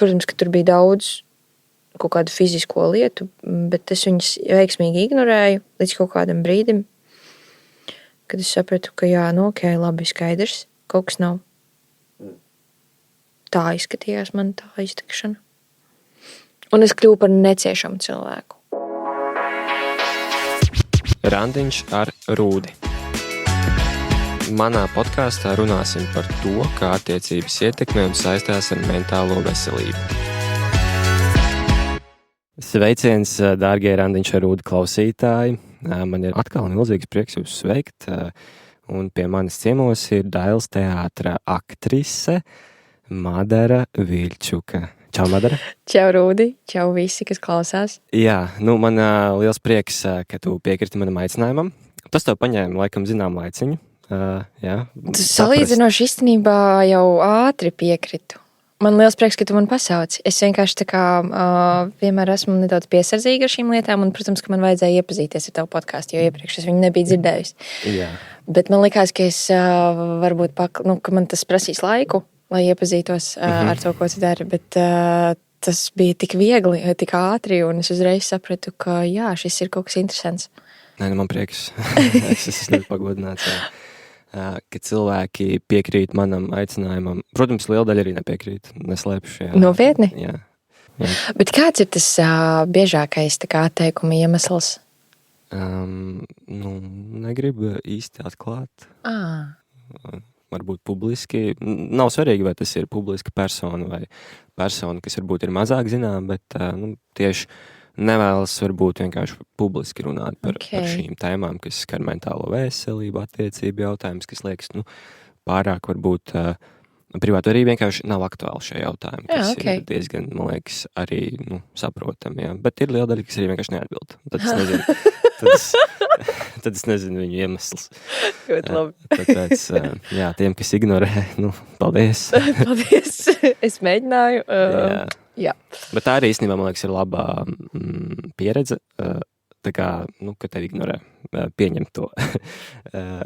protams, ka tur bija daudz kaut kādu fizisko lietu, bet es viņas veiksmīgi ignorēju līdz kaut kādam brīdim, kad es sapratu, ka jā, nu ok, labi, skaidrs, kaut kas nav. Tā izskatījās man tā iztikšana. Un es kļuvu par neciešamu cilvēku. Randiņš ar Rūdi. Manā podkāstā runāsim par to, kā attiecības ietekmē un saistās ar mentālo veselību. Sveiciens, dārgie Randiņš ar Rūdi klausītāji. Man ir atkal milzīgs prieks jūs sveikt. Un pie manis ciemos ir Dailes teātra aktrise Madara Viļčuka. Čau, Madara. Čau, Rūdi. Čau visi, kas klausās. Jā, nu man liels prieks, ka tu piekriti manam aicinājumam. Tas tev paņēma laikam zinām laiciņu. Jā, tu salīdzinoši īstenībā jau ātri piekritu. Man liels prieks, ka tu man pasauci. Es vienkārši tā kā vienmēr esmu nedaudz piesardzīga ar šīm lietām, un, protams, ka man vajadzēja iepazīties ar tavu podkāstu, jo iepriekš es viņu nebiju dzirdējusi. Jā. Bet man likās, ka es varbūt, ka man tas prasīs laiku, lai iepazītos ar to, ko tu dari, bet tas bija tik viegli, tik ātri, un es uzreiz sapratu, ka jā, šis ir kaut kas interesants. Nē, man prieks. Es esmu ļoti pagodināts, ka cilvēki piekrīt manam aicinājumam. Protams, liela daļa arī nepiekrīt, neslēpšu. Jā. Nopietni? Jā. Bet kāds ir tas biežākais tā kā atteikuma iemesls? Negribu īsti atklāt. Varbūt publiski. Nav svarīgi, vai tas ir publiska persona vai persona, kas varbūt ir mazāk zinām, bet tieši nevēlas varbūt vienkārši publiski runāt par šīm tēmām, kas skar mentālo veselību, attiecību jautājumus, kas liekas pārāk varbūt privāti arī vienkārši nav aktuāli šie jautājumi, kas ir diezgan, man liekas, arī saprotami. Jā. Bet ir liela daļa, kas arī vienkārši neatbild. Tad es nezinu viņu iemeslus. Ļoti labi. Tāpēc, tiem, kas ignorē, paldies. Paldies. Es mēģināju. Jā. Bet tā arī īstenībā, man liekas, ir labā pieredze, tā kā, ka tevi ignorē, pieņem to.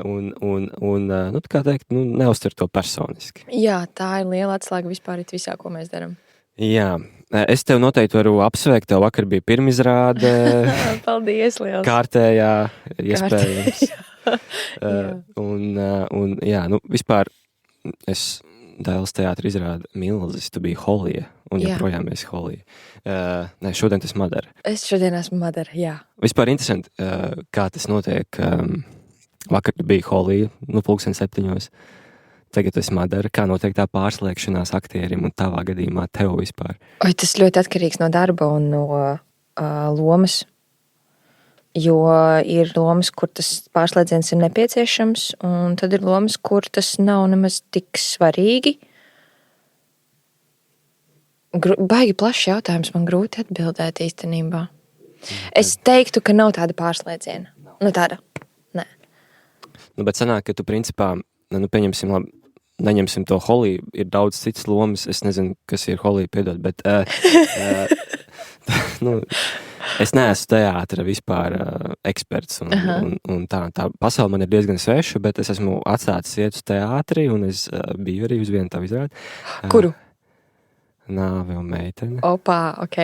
un tā kā teikt, neuztver to personiski. Jā, tā ir liela atslēga vispār visā, ko mēs darām. Jā. Es tev noteikti varu apsveikt, tev vakar bija pirmizrāde. Paldies, liels. Kārtējā, iespējams. Vispār es Dailes teātra izrādu Milzis, tu biji Holija, un joprojām esi Holija. Šodien tas Madara. Es šodien esmu Madara, jā. Vispār interesanti, kā tas notiek. Vakar tu biji Holija, 7:00. Tagad es Madara. Kā notiek tā pārslēgšanās aktierim un tavā gadījumā tev vispār? Tas ļoti atkarīgs no darba un no lomas. Jo ir lomas, kur tas pārslēdziens ir nepieciešams, un tad ir lomas, kur tas nav nemaz tik svarīgi. Baigi plašs jautājums, man grūti atbildēt īstenībā. Es teiktu, ka nav tāda pārslēdziena. Tāda, nē. Bet sanāk, ka tu principā, pieņemsim labi, neņemsim to Holiju, ir daudz citas lomas, es nezinu, kas ir Holija, piedod, bet es neesmu teātra vispār eksperts, un tā pasaule man ir diezgan sveša, bet es esmu atstācis iet uz teātri, un es biju arī uz vienu tavu izrādi. Kuru? Nāve un meitene. Opā, ok.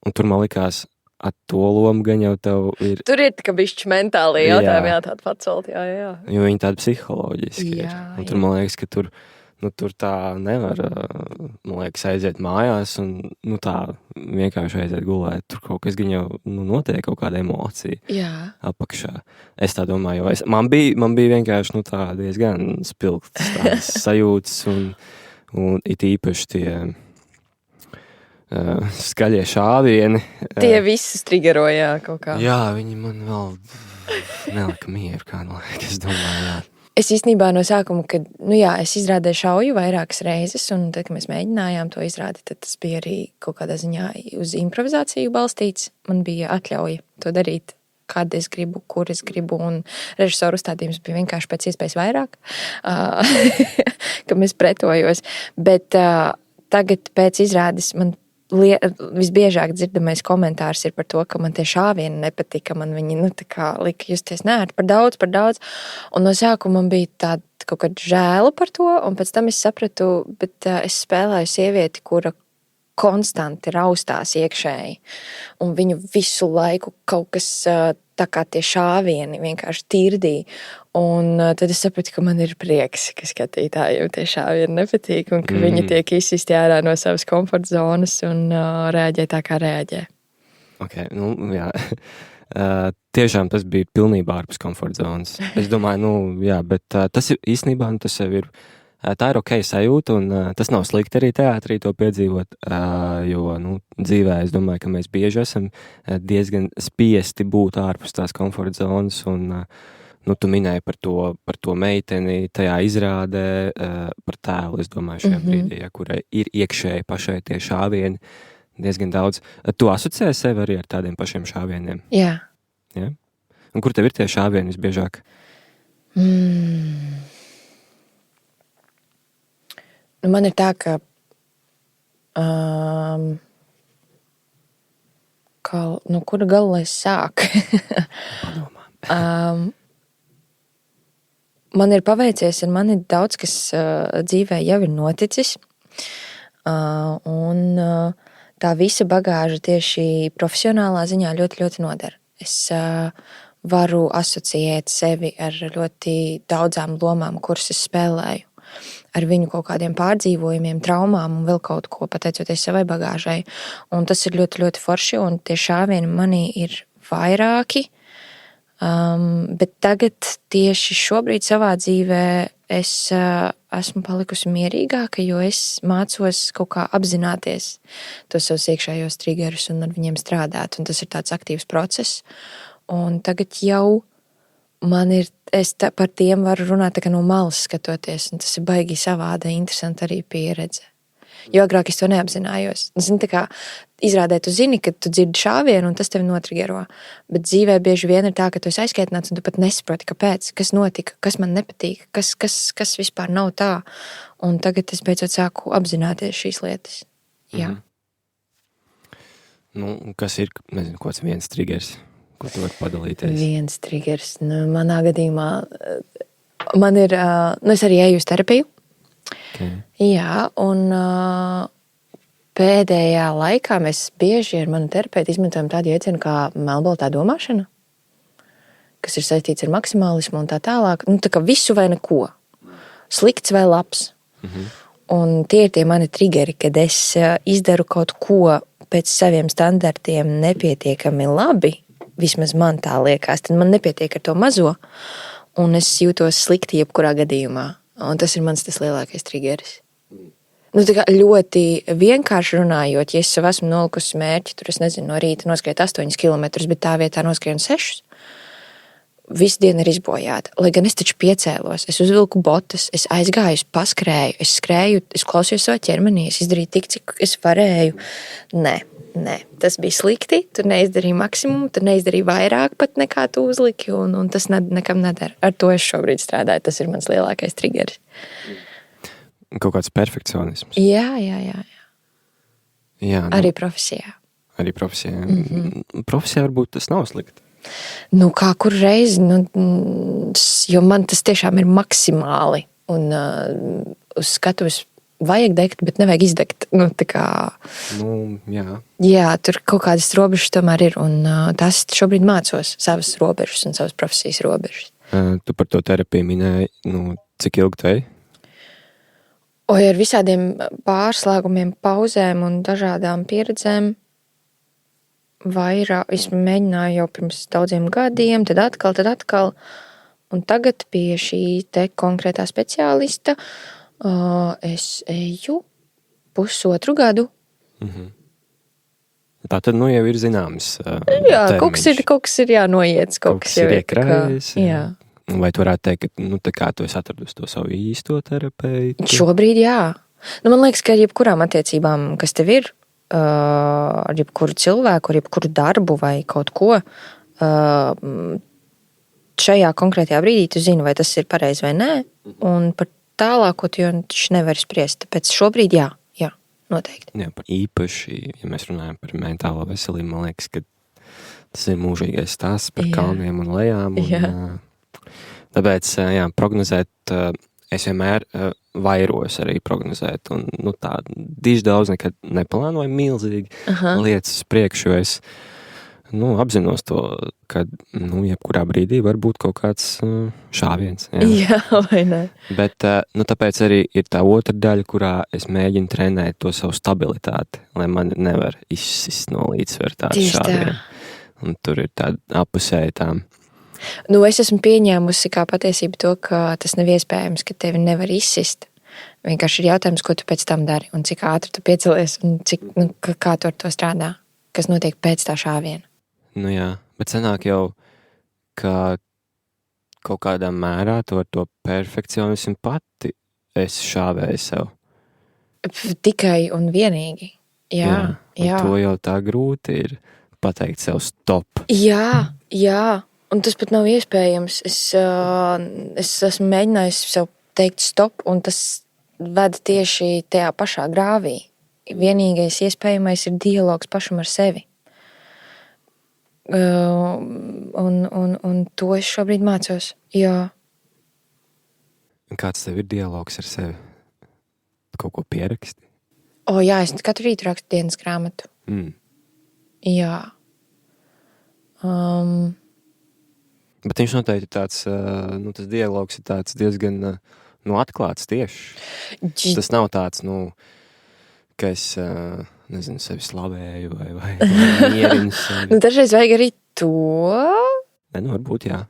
Un tur man likās, to lomu gan jau tev ir... Tur ir tā bišķi mentāli jautājumi, tāda pacelt, jā. Jo viņi tādi psiholoģiski ir. Un tur man liekas, ka tur tā nevar, man liekas, aiziet mājās un tā vienkārši aiziet gulēt. Tur kaut kas gan jau notiek, kaut kāda emocija apakšā. Es tā domāju, jo man bija vienkārši tā diezgan spilgtas tādas sajūtas un it īpaši tie skaļie šāvieni. Tie visi strigerojā kaut kā. Jā, viņi man vēl nelika mieru, kā es domāju, jā. Es īstenībā no sākuma, kad, es izrādēju šauju vairākas reizes, un tad, kad mēs mēģinājām to izrādīt, tad tas bija arī kaut kādā ziņā uz improvizāciju balstīts. Man bija atļauja to darīt, kad es gribu, kur es gribu, un režisoru uzstādījums bija vienkārši pēc iespējas vairāk, kam es pretojos. Bet tagad pēc izrādes man visbiežāk dzirdamais komentārs ir par to, ka man tie šāvieni nepatika, man viņi, lika justies neērti par daudz, un no sākuma man bija tāda kaut kāda žēla par to, un pēc tam es sapratu, bet es spēlēju sievieti, kura konstanti raustās iekšēji, un viņu visu laiku kaut kas tā kā tie šāvieni vienkārši tirdī. Un tad es sapratu, ka man ir prieks, ka skatītājiem tie šāvieni nepatīk, un ka viņi tiek izsisti ārā no savas komforta zonas un reaģē tā, kā reaģē. Ok, nu jā. Tiešām tas bija pilnībā ārpus komforta zonas. Es domāju, bet tas ir īstenībā, tas jau ir, tā ir ok sajūta, un tas nav slikti arī teātrī to piedzīvot, jo, dzīvē es domāju, ka mēs bieži esam diezgan spiesti būt ārpus tās komforta zonas, un, tu minēji par to meiteni tajā izrādē, par tēlu, es domāju, šajā brīdī, kurai ir iekšēji pašai tie šāvieni, diezgan daudz. Tu asociē sevi arī ar tādiem pašiem šāvieniem? Jā. Ja? Un kur tev ir tie šāvieni visbiežāk? Man ir tā, ka kura galu lai sāk? Man ir paveicies, un man ir daudz, kas dzīvē jau ir noticis. Un tā visa bagāža tieši profesionālā ziņā ļoti, ļoti nodara. Es varu asociēt sevi ar ļoti daudzām lomām, kuras es spēlēju. Ar viņu kaut kādiem pārdzīvojumiem, traumām un vēl kaut ko, pateicoties savai bagāžai. Un tas ir ļoti, ļoti forši, un tie šāvieni manī ir vairāki. Bet tagad tieši šobrīd savā dzīvē es esmu palikusi mierīgāka, jo es mācos kaut kā apzināties tos savus iekšējos triggerus un ar viņiem strādāt. Un tas ir tāds aktīvs process. Un tagad jau man ir, par tiem varu runāt tā kā no malas skatoties, un tas ir baigi savāda, interesanti arī pieredze. Jo agrāk es to neapzinājos. Tā kā izrādē tu zini, ka tu dzirdi šāvienu, un tas tevi notrigero. Bet dzīvē bieži vien ir tā, ka tu esi aizkaitināts, un tu pat nesaproti, kāpēc, kas notika, kas man nepatīk, kas vispār nav tā. Un tagad es beidzot sāku apzināties šīs lietas. Jā. Kas ir, nezinu, kāds viens triggers, ko tu vari padalīties? Viens triggers. Manā gadījumā man ir, es arī eju uz terapiju. Okay. Jā, un pēdējā laikā mēs bieži ar manu terapeitu izmantojam tādu jēdzienu kā melnbaltā domāšana, kas ir saistīts ar maksimālismu un tā tālāk. Tā kā visu vai neko. Slikts vai labs. Un tie ir tie mani triggeri, kad es izdaru kaut ko pēc saviem standartiem nepietiekami labi, vismaz man tā liekas, tad man nepietiek ar to mazo, un es jūtos slikti jebkurā gadījumā. Un tas ir mans tas lielākais triggeris. Tā kā ļoti vienkārši runājot, ja es sev esmu nolikusi mērķi, tur es nezinu, no rīta noskriet 8 kilometrus, bet tā vietā noskrienu 6, visu dienu ir izbojāta. Lai gan es taču piecēlos, es uzvilku botas, es aizgāju, paskrēju, es skrēju, es klausījos savā ķermenī, es izdarīju tik, cik es varēju. Nē, tas bija slikti, tu neizdarīji maksimumu, tu neizdarīji vairāk pat nekā tu uzliki, un tas nekam nedara. Ar to es šobrīd strādāju, tas ir mans lielākais triggeris. Kaut kāds perfekcionisms. Jā. Arī profesijā. Profesijā varbūt tas nav slikti. Kā kur reizi, jo man tas tiešām ir maksimāli, un uz skatuves vajag degt, bet nevajag izdegt. Jā, tur kaut kādas robežas tomēr ir, un tās šobrīd mācos savas robežas un savas profesijas robežas. Tu par to terapiju minēji, cik ilgi tai? Ar visādiem pārslēgumiem, pauzēm un dažādām pieredzēm vairāk, es mēģināju jau pirms daudziem gadiem, tad atkal, un tagad pie šī te konkrētā speciālista es eju 1,5 gadu. Tā tad jau ir zināms jā, termiņš. Kaut kas ir jānoiets, kaut kas jau ir iekrājies. Jā. Vai tu varētu teikt, ka tā kā tu esi atradusi to savu īsto terapeitu? Šobrīd jā. Man liekas, ka ar jebkurām attiecībām, kas tev ir, ar jebkuru cilvēku, ar jebkuru darbu vai kaut ko, šajā konkrētajā brīdī tu zini, vai tas ir pareizi vai nē, un par tālāko tu jau nevari spriest. Tāpēc šobrīd jā, noteikti. Jā, īpaši, ja mēs runājam par mentālo veselību, man liekas, ka tas ir mūžīgais stāsts par kalniem un lejām. Un, tāpēc, prognozēt, es vienmēr vairojos arī prognozēt. Un, nu, tā diži daudz nekad neplānoju milzīgi lietas uz priekšu, jo es apzinos to, ka jebkurā brīdī var būt kaut kāds šāviens. Jā, vai ne? Bet tāpēc arī ir tā otra daļa, kurā es mēģinu trenēt to savu stabilitāti, lai man nevar izsist no līdzsvera tādu šāvienu. Un tur ir tāda apusēja tām. Es esmu pieņēmusi kā patiesību to, ka tas nav iespējams, ka tevi nevar izsist. Vienkārši ir jautājums, ko tu pēc tam dari un cik ātri tu piecelies un kā tu ar to strādā, kas notiek pēc tā šāviena. Nu jā, bet sanāk jau, ka kaut kādā mērā to ar to perfekcionismu pati es šāvēju sev. Tikai un vienīgi. Jā. To jau tā grūti ir pateikt sev stop. Jā. Un tas pat nav iespējams. Es esmu mēģinājis sev teikt stop, un tas ved tieši tajā pašā grāvī. Vienīgais iespējamais ir dialogs pašam ar sevi. Un to es šobrīd mācos. Jā. Kāds tev ir dialogs ar sevi? Kaut ko pieraksti? Jā, es katru rītu rakstu dienas grāmatu. Jā. Bet viņš noteikti tāds, tas dialogs ir tāds diezgan atklāts tieši. Tas nav tāds, ka es, nezinu, sevi slavēju vai mierinu sevi. Dažreiz vajag arī to. Varbūt, jā.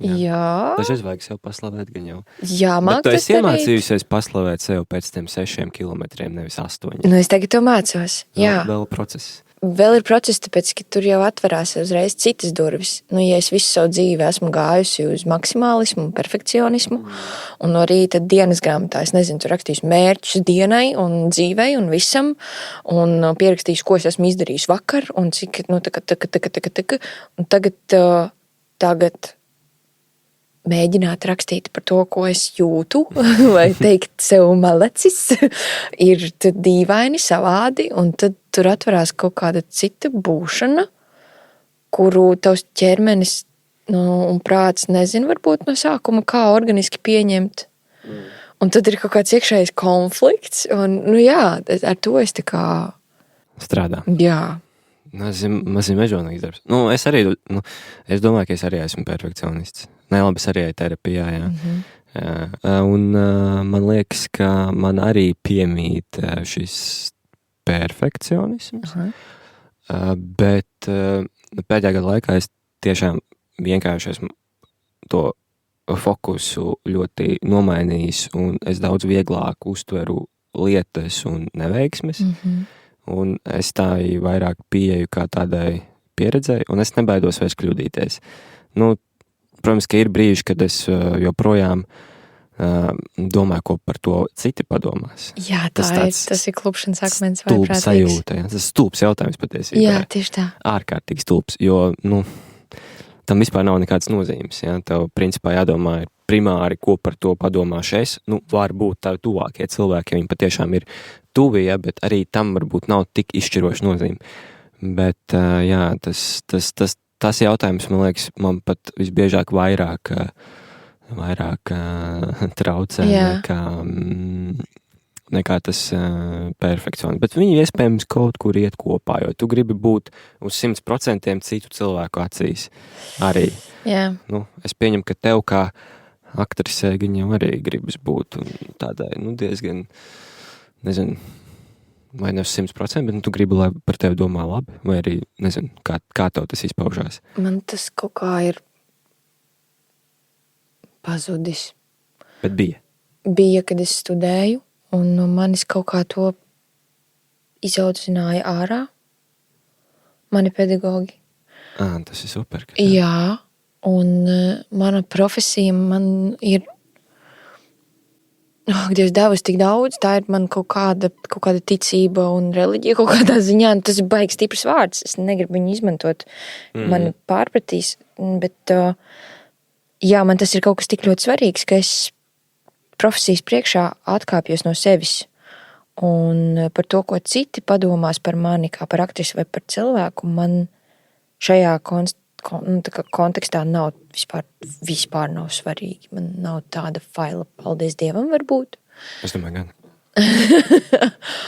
Dažreiz vajag sev paslavēt gan jau. Jā, bet tu esi iemācījusies paslavēt sev pēc tiem 6 kilometriem, nevis 8. Es tagad to mācos, jā. Vēl process. Vēl ir process, tāpēc, ka tur jau atverās uzreiz citas durvis. Ja es visu savu dzīvi esmu gājusi uz maksimālismu un perfekcionismu, un no rīta dienas grāmatā, es nezinu, tur rakstīšu mērķus dienai un dzīvei un visam, un pierakstīšu, ko es esmu izdarījis vakar, un cik, un tagad mēģināt rakstīt par to, ko es jūtu, vai teikt sev malecis, ir tad dīvaini, savādi, un tad tur atverās kaut kāda cita būšana, kuru tavs ķermenis un prāts nezin varbūt no sākuma, kā organiski pieņemt. Un tad ir kaut kāds iekšējais konflikts, un, ar to es tā kā strādā. Jā. Mazim mežonīgs darbs. Es arī, es domāju, ka es arī esmu perfekcionists. Labi, es arī terapijā, jā. Jā. Un man liekas, ka man arī piemīt šis perfekcionisms. Bet pēdējā gada laikā es tiešām vienkārši esmu to fokusu ļoti nomainījis, un es daudz vieglāk uztveru lietas un neveiksmes. Un es tā vairāk pieeju kā tādai pieredzēji, un es nebaidos vairs kļūdīties. Protams, ka ir brīži, kad es joprojām domāju, ko par to citi padomās. Jā, tas ir klupšanas akmens vai prātīgs. Sajūta, jā. Tas stulbs jautājums patiesībā. Jā, tieši tā. Ārkārtīgi stulbs, jo, tam vispār nav nekādas nozīmes, jā. Tev, principā, jādomā ir primāri, ko par to padomāšu es. Varbūt tavi tuvākie cilvēki, ja viņi patiešām ir tuvi, ja, bet arī tam varbūt nav tik izšķiroša nozīme. Bet, jā, tas jautājums, man liekas, man pat visbiežāk vairāk traucē nekā tas perfekcionisms. Bet viņi iespējams kaut kur iet kopā, jo tu gribi būt uz 100% citu cilvēku acīs arī. Jā. Es pieņemu, ka tev kā aktrisē viņam arī gribas būt tādai, diezgan, nezinu, vai ne uz 100%, bet tu gribi, lai par tevi domā labi, vai arī, nezinu, kā tev tas izpaužās. Man tas kaut kā ir pazudis. Bet bija? Bija, kad es studēju, un no manis kaut kā to izaudzināja ārā mani pedagogi. Tas ir super. Jā, un mana profesija man ir Dievs devis tik daudz, tā ir man kaut kāda ticība un reliģija kaut kādā ziņā. Tas ir baigi stiprs vārds, es negribu viņu izmantot. Mani pārpratīs, bet jā, man tas ir kaut kas tik ļoti svarīgs, ka es profesijas priekšā atkāpjos no sevis. Un par to, ko citi padomās par mani, kā par aktrisi vai par cilvēku, man šajā kontekstā nav vispār nav svarīgi. Man nav tāda faila, paldies Dievam, varbūt. Es domāju, gan.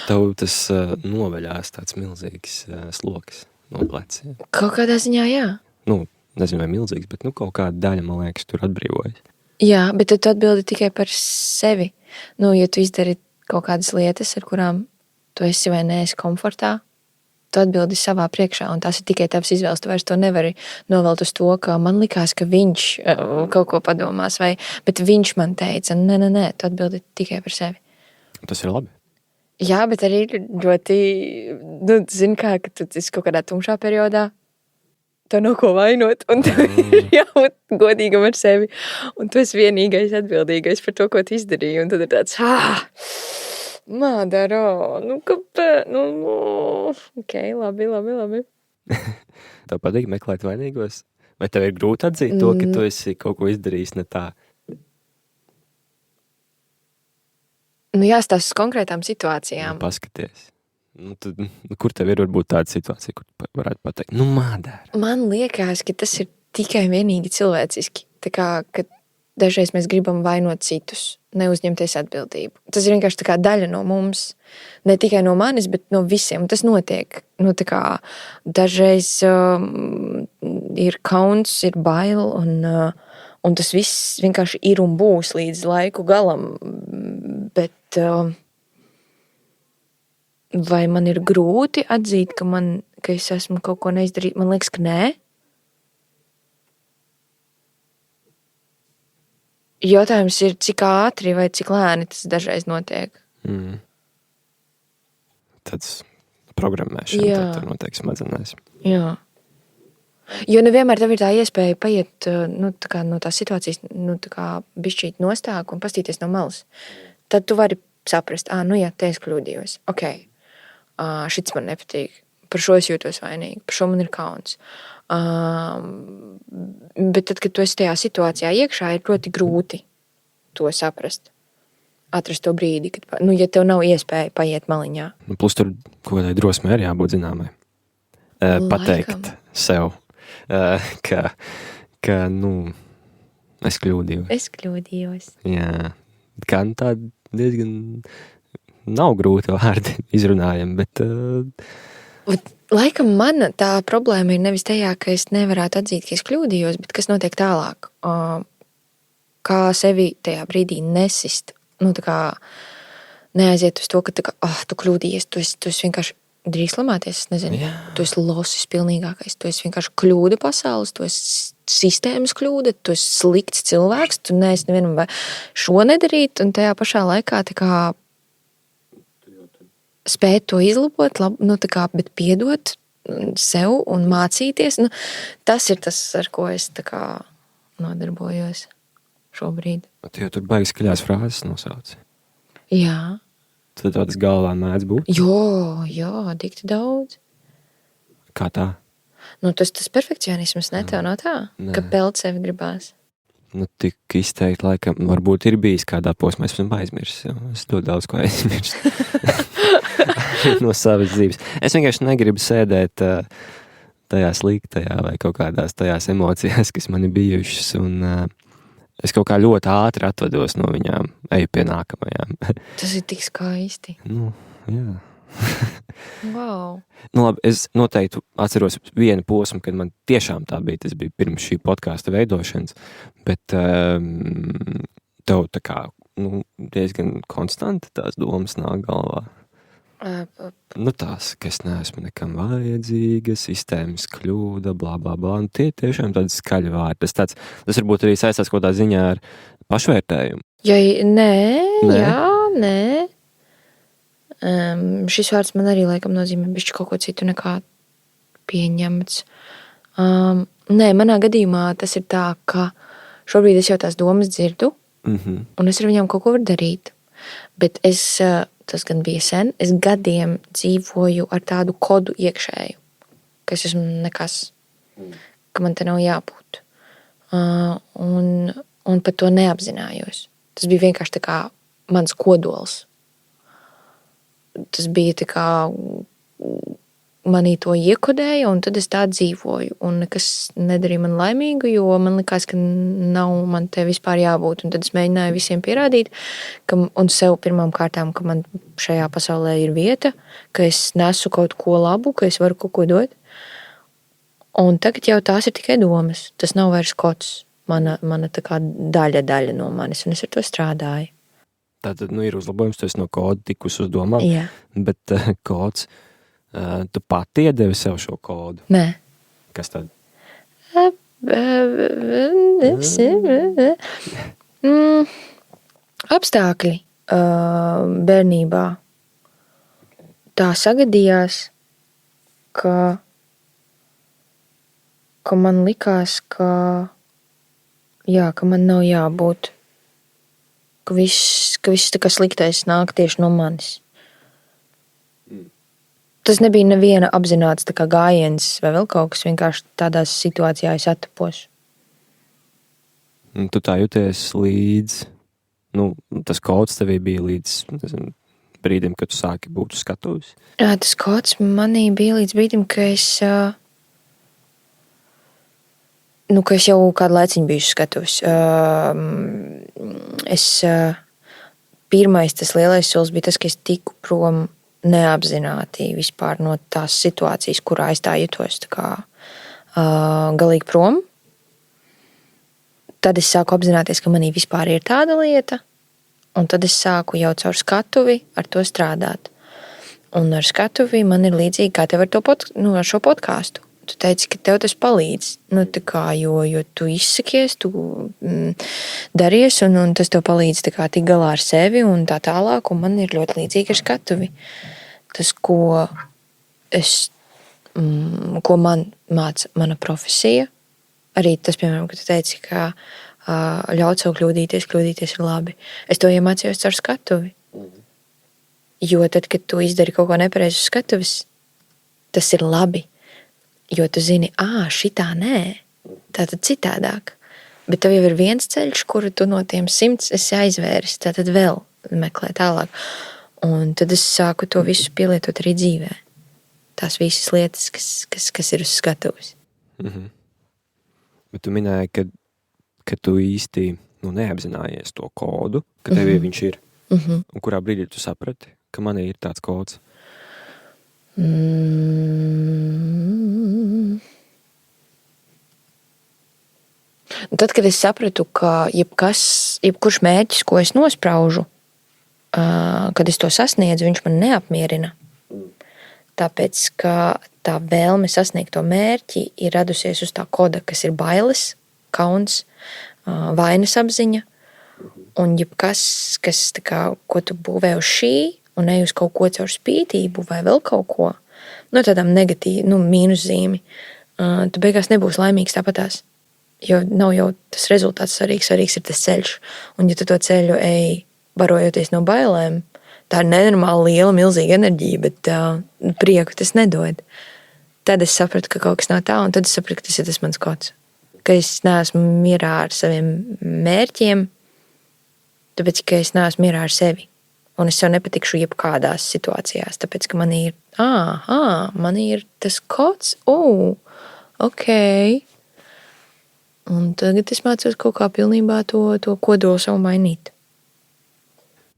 Tev tas noveļās tāds milzīgs sloks no pleciem. Kaut kādā ziņā, jā. Nu, nezinu, vai milzīgs, bet kaut kāda daļa, man liekas, tur atbrīvojas. Jā, bet tad tu atbildi tikai par sevi. Ja tu izdari kaut kādas lietas, ar kurām tu esi vai neesi komfortā, tu atbildi savā priekšā, un tās ir tikai tavs izvēles. Tu vairs to nevari novelt uz to, ka man likās, ka viņš kaut ko padomās, bet viņš man teica, nē, tu atbildi tikai par sevi. Tas ir labi. Jā, bet arī ļoti, zini kā, ka tu esi kaut kādā tumšā periodā, tev nav ko vainot, un tev ir jābūt godīgam ar sevi, un tu esi vienīgais atbildīgais par to, ko tu izdarīji, un tad ir tāds, Mādaro, kāpēc, ok, labi. Tev patīk meklēt vainīgos? Vai tev ir grūti atzīt to, ka tu esi kaut ko izdarījis ne tā? Jāstāsta uz konkrētām situācijām. Paskaties. Kur tev ir varbūt tāda situācija, kur varētu pateikt? Mādara. Man liekas, ka tas ir tikai vienīgi cilvēciski. Tā kā, ka dažreiz mēs gribam vainot citus, neuzņemties atbildību. Tas ir vienkārši tā kā daļa no mums. Ne tikai no manis, bet no visiem. Tas notiek. Tā kā dažreiz ir kauns, ir bail, un tas viss vienkārši ir un būs līdz laiku galam. Bet vai man ir grūti atzīt, ka es esmu kaut ko neizdarījis? Man liekas, ka nē. Jautājums ir, cik ātri vai cik lēni tas dažreiz notiek. Tāds programmēšana, tad tur notiek smadzenēs. Jā. Jo nevienmēr tev ir tā iespēja paiet no tās situācijas bišķīt nostāk un pastīties no malas. Tad tu vari saprast, te es kļūdījos. Ok, šits man nepatīk. Par šo es jūtos vainīgi, par šo man ir kauns. Bet tad, kad tu esi tajā situācijā iekšā, ir ļoti grūti to saprast. Atrast to brīdi, kad, ja tev nav iespēja paiet maliņā. Plus tur kaut kādai drosmei ir jābūt zināmai. Pateikt sev, ka es kļūdījos. Es kļūdījos. Jā, kā tā diezgan nav grūti vārdi izrunājami, bet... Laikam man tā problēma ir nevis tajā, ka es nevarētu atzīt, ka es kļūdījos, bet kas notiek tālāk. Kā sevi tajā brīdī nesist. Tā kā neaiziet uz to, ka tu kļūdījies, tu esi vienkārši drīz lamāties, es nezinu. Jā. Tu esi losis pilnīgākais, tu esi vienkārši kļūda pasaules, tu esi sistēmas kļūda, tu esi slikts cilvēks, tu neesi nevienam šo nedarīt, un tajā pašā laikā tā kā spēt to izlabot, bet piedot sev un mācīties. Tas ir tas, ar ko es nodarbojos šobrīd. Tu jau tur baigi skaļās frāzes nosauci. Jā. Tad tas galvā mēdz būt? Jā, dikti daudz. Kā tā? Tas perfekcionisms, ne tev nav tā? Nē. Ka pelt sevi gribās. Tik izteikti, laikam, varbūt ir bijis kādā posmā, es esmu aizmirsis. Es ļoti daudz ko aizmirstu no savas dzīves. Es vienkārši negribu sēdēt tajā sliktajā vai kaut kādās tajās emocijās, kas man ir bijušas, un es kaut kā ļoti ātri atvados no viņām, eju pie nākamajām. Tas ir tik skaisti. Jā. Wow. Labi, es noteikti atceros vienu posmu, kad man tiešām tā bija, tas bija pirms šī podkāsta veidošanas, bet tev tā kā diezgan konstanti tās domas nāk galvā. Tās, ka es neesmu nekam vajadzīga, sistēmas kļūda, blā, blā, blā, un tie tiešām tādi skaļi vārdi. Tas varbūt arī saistās kaut kādā ziņā ar pašvērtējumu. Nē. Šis vārds man arī laikam nozīmē bišķi kaut ko citu nekā pieņemts. Nē, manā gadījumā tas ir tā, ka šobrīd es jau tās domas dzirdu, un es ar viņām kaut ko varu darīt. Bet tas gan bija sen, es gadiem dzīvoju ar tādu kodu iekšēju, ka es esmu nekas, ka man te nav jābūt. Un pat to neapzinājos. Tas bija vienkārši tā kā mans kodols. Tas bija tā kā manī to iekodēja, un tad es tā dzīvoju. Un nekas nedarīja man laimīgu, jo man likās, ka nav man te vispār jābūt. Un tad es mēģināju visiem pierādīt, un sev pirmām kārtām, ka man šajā pasaulē ir vieta, ka es nesu kaut ko labu, ka es varu kaut ko dot. Un tagad jau tās ir tikai domas. Tas nav vairs kods. Mana tā kā daļa no manis, un es ar to strādāju. Tātad, ir uzlabojums, tu esi no koda tikus uz domām, Jā. Bet kods, tu pati iedevi sev šo kodu? Nē. Kas tad? Apstākļi bērnībā. Tā sagadījās, ka man likās, ka man nav jābūt, ka viss tā kā sliktais nāk tieši no manis. Tas nebija neviena apzināts tā kā gājiens vai vēl kaut kas, vienkārši tādās situācijās atapos. Tu tā jūties līdz, tas kods tevī bija līdz, brīdim, kad tu sāki būt uz skatuves? Jā, tas kods manī bija līdz brīdim, ka es jau kādu laiciņu biju skatuves. Pirmais tas lielais solis bija tas, ka es tiku prom neapzināti vispār no tās situācijas, kurā es tā jutos tā kā galīgi prom. Tad es sāku apzināties, ka manī vispār ir tāda lieta, un tad es sāku jau caur skatuvi ar to strādāt. Un ar skatuvi man ir līdzīgi kā tev ar šo podcastu. Tu teici, ka tev tas palīdz, jo tu izsakies, tu daries, un tas tev palīdz tikt galā ar sevi un tā tālāk, un man ir ļoti līdzīgi ar skatuvi. Tas, ko man māca mana profesija, arī tas, piemēram, ka tu teici, ka ļaut sev kļūdīties ir labi. Es to iemācījos caur skatuvi. Jo tad, kad tu izdari kaut ko nepareizi uz skatuves, tas ir labi. Jo tu zini, šitā nē, tātad citādāk. Bet tev jau ir viens ceļš, kuru tu no tiem 100 esi aizvēris, tātad vēl meklē tālāk. Un tad es sāku to visu pielietot arī dzīvē. Tās visas lietas, kas ir uz skatuves. Mhm. Bet tu minēji, ka tu īsti neapzinājies to kodu, ka tev viņš ir. Un kurā brīdī tu saprati, ka man ir tāds kods? Tad, kad es sapratu, ka jebkurš mērķis, ko es nospraužu, kad es to sasniedzu, viņš man neapmierina. Tāpēc, ka tā vēlme sasniegt to mērķi ir radusies uz tā koda, kas ir bailes, kauns, vainas apziņa. Un jebkas, ko tu būvē uz šī, un ej uz kaut ko caur spītību vai vēl kaut ko, tādām negatīvi, mīnuszīmi, tu beigās nebūsi laimīgs tāpatās. Jo nav jau tas rezultāts svarīgs ir tas ceļš. Un ja tu to ceļu ej, barojoties no bailēm, tā ir nenormāli liela, milzīga enerģija, bet prieku tas nedod. Tad es sapratu, ka kaut kas nav tā, un tad es sapratu, ka tas ir tas mans kods. Ka es neesmu mierā ar saviem mērķiem, tāpēc, ka es neesmu mierā ar sevi. Un es sev nepatikšu jebkādās situācijās, tāpēc, ka man ir tas kods, ok. Un tagad es mācos kaut kā pilnībā to kodolu sev mainīt.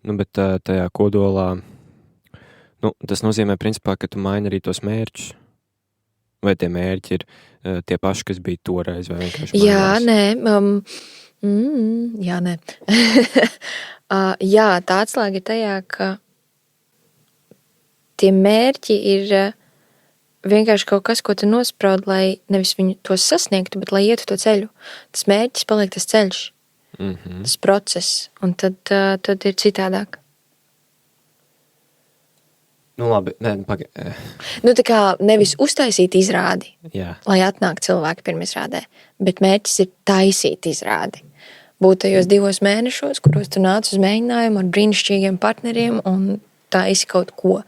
Bet tajā kodolā, tas nozīmē principā, ka tu maini arī tos mērķus. Vai tie mērķi ir tie paši, kas bija toreiz, vai vienkārši mainās? Jā, nē. Jā, tā atslēga ir tajā, ka tie mērķi ir vienkārši kaut kas, ko tu nospraudi, lai nevis viņu tos sasniegtu, bet lai ietu to ceļu. Tas mērķis paliek tas ceļš, tas process, un tad ir citādāk. Labi, tā kā nevis uztaisīt izrādi, jā. Lai atnāk cilvēki pirmizrādē, bet mērķis ir taisīt izrādi. Būt tajos 2 mēnešos, kuros tu nāc uz mēģinājumu ar brīnišķīgiem partneriem un taisi kaut ko.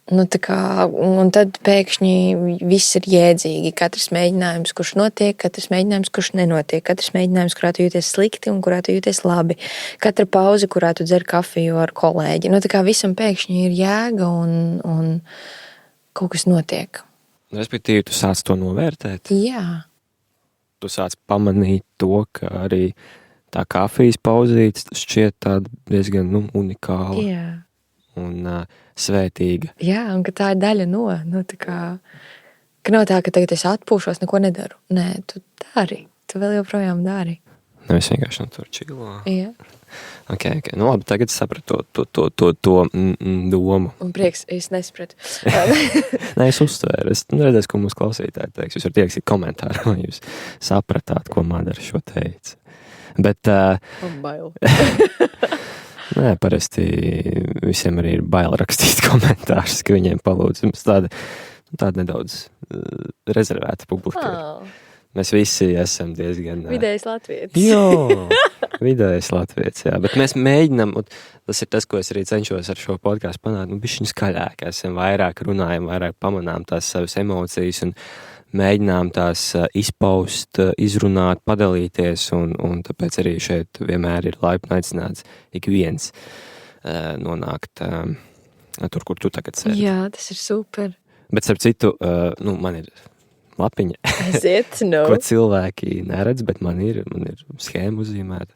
Un tad pēkšņi viss ir jēdzīgi. Katrs mēģinājums, kurš notiek, katrs mēģinājums, kurš nenotiek, katrs mēģinājums, kurā tu jūties slikti un kurā tu jūties labi. Katra pauze, kurā tu dzer kafiju ar kolēģi. Tā kā visam pēkšņi ir jēga un kaut kas notiek. Respektīvi, tu sāc to novērtēt. Jā. Tu sāc pamanīt to, ka arī tā kafijas pauzīte šķiet tāda diezgan unikāla. Jā. Un svētīga. Jā, un ka tā ir daļa tā kā, ka nav tā, ka tagad es atpūšos, neko nedaru. Nē, tu dari. Tu vēl joprojām dari. Nevis vienkārši tur čilo. Jā. Okay. Nu labi, tagad sapratu to domu. Un prieks, es nesapratu. Nē, es uztvēru. Es redzēju, ko mūsu klausītāji teiks. Jūs varat ierakstīt komentāru, vai jūs sapratāt, ko Madara šo teica. Bet... bail. Nē, parasti visiem arī ir bail rakstīt komentārus, ka viņiem palūdz. Mums tāda nedaudz rezervēta publika. Mēs visi esam diezgan... Vidējais latvietis. Jā, vidējais latvietis, jā. Bet mēs mēģinam, un tas ir tas, ko es arī cenšos ar šo podcastu panākt, bišķiņ skaļāk. Esam vairāk runājam, vairāk pamanām tās savas emocijas un mēģinām tās izpaust, izrunāt, padalīties, un tāpēc arī šeit vienmēr ir laipni aicināts ik viens nonākt tur, kur tu tagad sēdi. Jā, tas ir super. Bet, starp citu, man ir lapiņa, ko cilvēki neredz, bet man ir schēma uzzīmēta.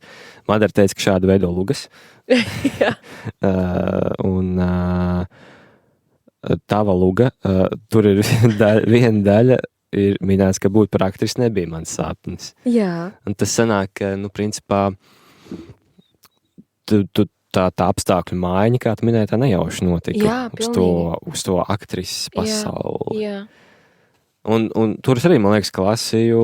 Madara teica, ka šādu veido lugas. Jā. Un tava luga, tur ir viena daļa, ir minēts, ka būt par aktrisi nebija mans sapnis. Jā. Un tas sanāk, ka, principā, tā apstākļu maiņa, kā tu minēji, tā nejauši notika. Jā, pilnīgi. Uz to aktrises pasauli. Jā. Un tur es arī, man liekas, lasīju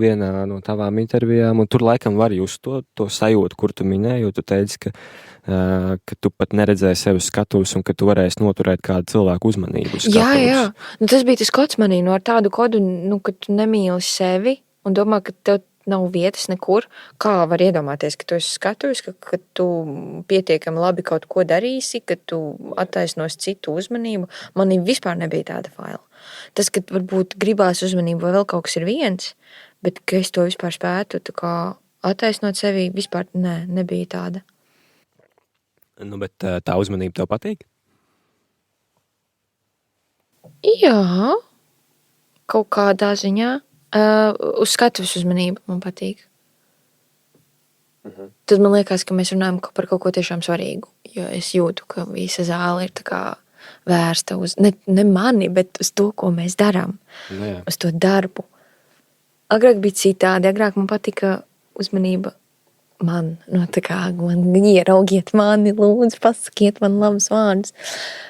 vienā no tavām intervijām, un tur laikam var just to sajūtu, kur tu minēji, jo tu teici, ka tu pat neredzēji sevi skatus un ka tu varēsi noturēt kādu cilvēku uzmanību uz skatus. Jā. Tas bija tas kods manī, ar tādu kodu, ka tu nemīli sevi un domā, ka tev nav vietas nekur. Kā var iedomāties, ka tu esi skatus, ka tu pietiekami labi kaut ko darīsi, ka tu attaisnos citu uzmanību. Manī vispār nebija tāda faila. Tas, ka varbūt gribās uzmanību vai vēl kaut kas ir viens, bet ka es to vispār spētu tā kā attaisnot sevi, vispār nebija tāda. Bet tā uzmanība tev patīk? Jā, kaut kādā ziņā. Uz skatuves uzmanību man patīk. Tad man liekas, ka mēs runājam par kaut ko tiešām svarīgu, jo es jūtu, ka visa zāle ir tā kā vērsta uz, ne mani, bet uz to, ko mēs darām, uz to darbu. Agrāk bija citādi, agrāk man patika uzmanība man, tā kā man ieraugiet mani, lūdzu, pasakiet man labus vārdus,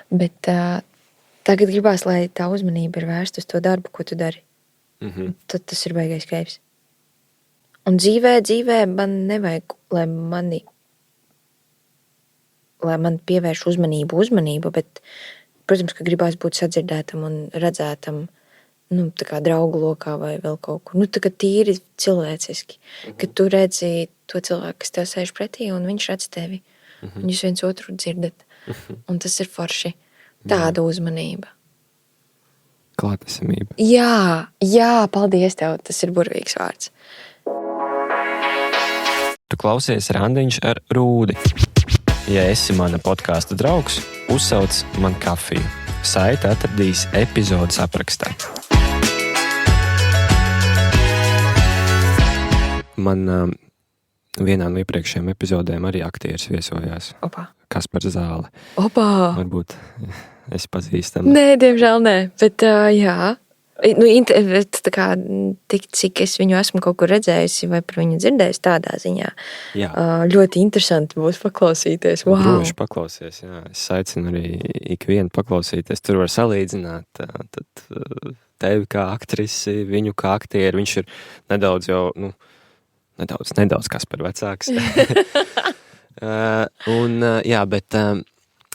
bet tagad gribās, lai tā uzmanība ir vērsta uz to darbu, ko tu dari. Tad tas ir baigais kaips. Un dzīvē man nevajag, lai man pievērš uzmanību, bet, protams, ka gribās būt sadzirdētam un redzētam, tā kā draugu lokā vai vēl kaut kur. Tā kā tīri cilvēciski, ka tu redzi to cilvēku, kas tev sēž pretī, un viņš redz tevi. Un jūs viens otru dzirdat. Un tas ir forši. Tāda uzmanība. Klātesamība. Jā, paldies tev. Tas ir burvīgs vārds. Tu klausies Randiņš ar Rūdi. Ja esi mana podkāsta draugs, uzsauc man kafiju. Saiti atradīs epizodes aprakstā. Man vienā no iepriekšējām epizodēm arī aktieris viesojās. Opa. Kaspars Zāle. Opa. Varbūt es pazīstam. Nē, diemžēl nē, bet jā. Tā kā tik, cik es viņu esmu kaut kur redzējusi vai par viņu dzirdējusi tādā ziņā. Jā. Ļoti interesanti būs paklausīties. Wow. Droši paklausies, jā. Es aicinu arī ikvienu paklausīties. Tur var salīdzināt tad tevi kā aktrisi, viņu kā aktieri. Viņš ir nedaudz jau, nedaudz kas par vecāks. Jā, bet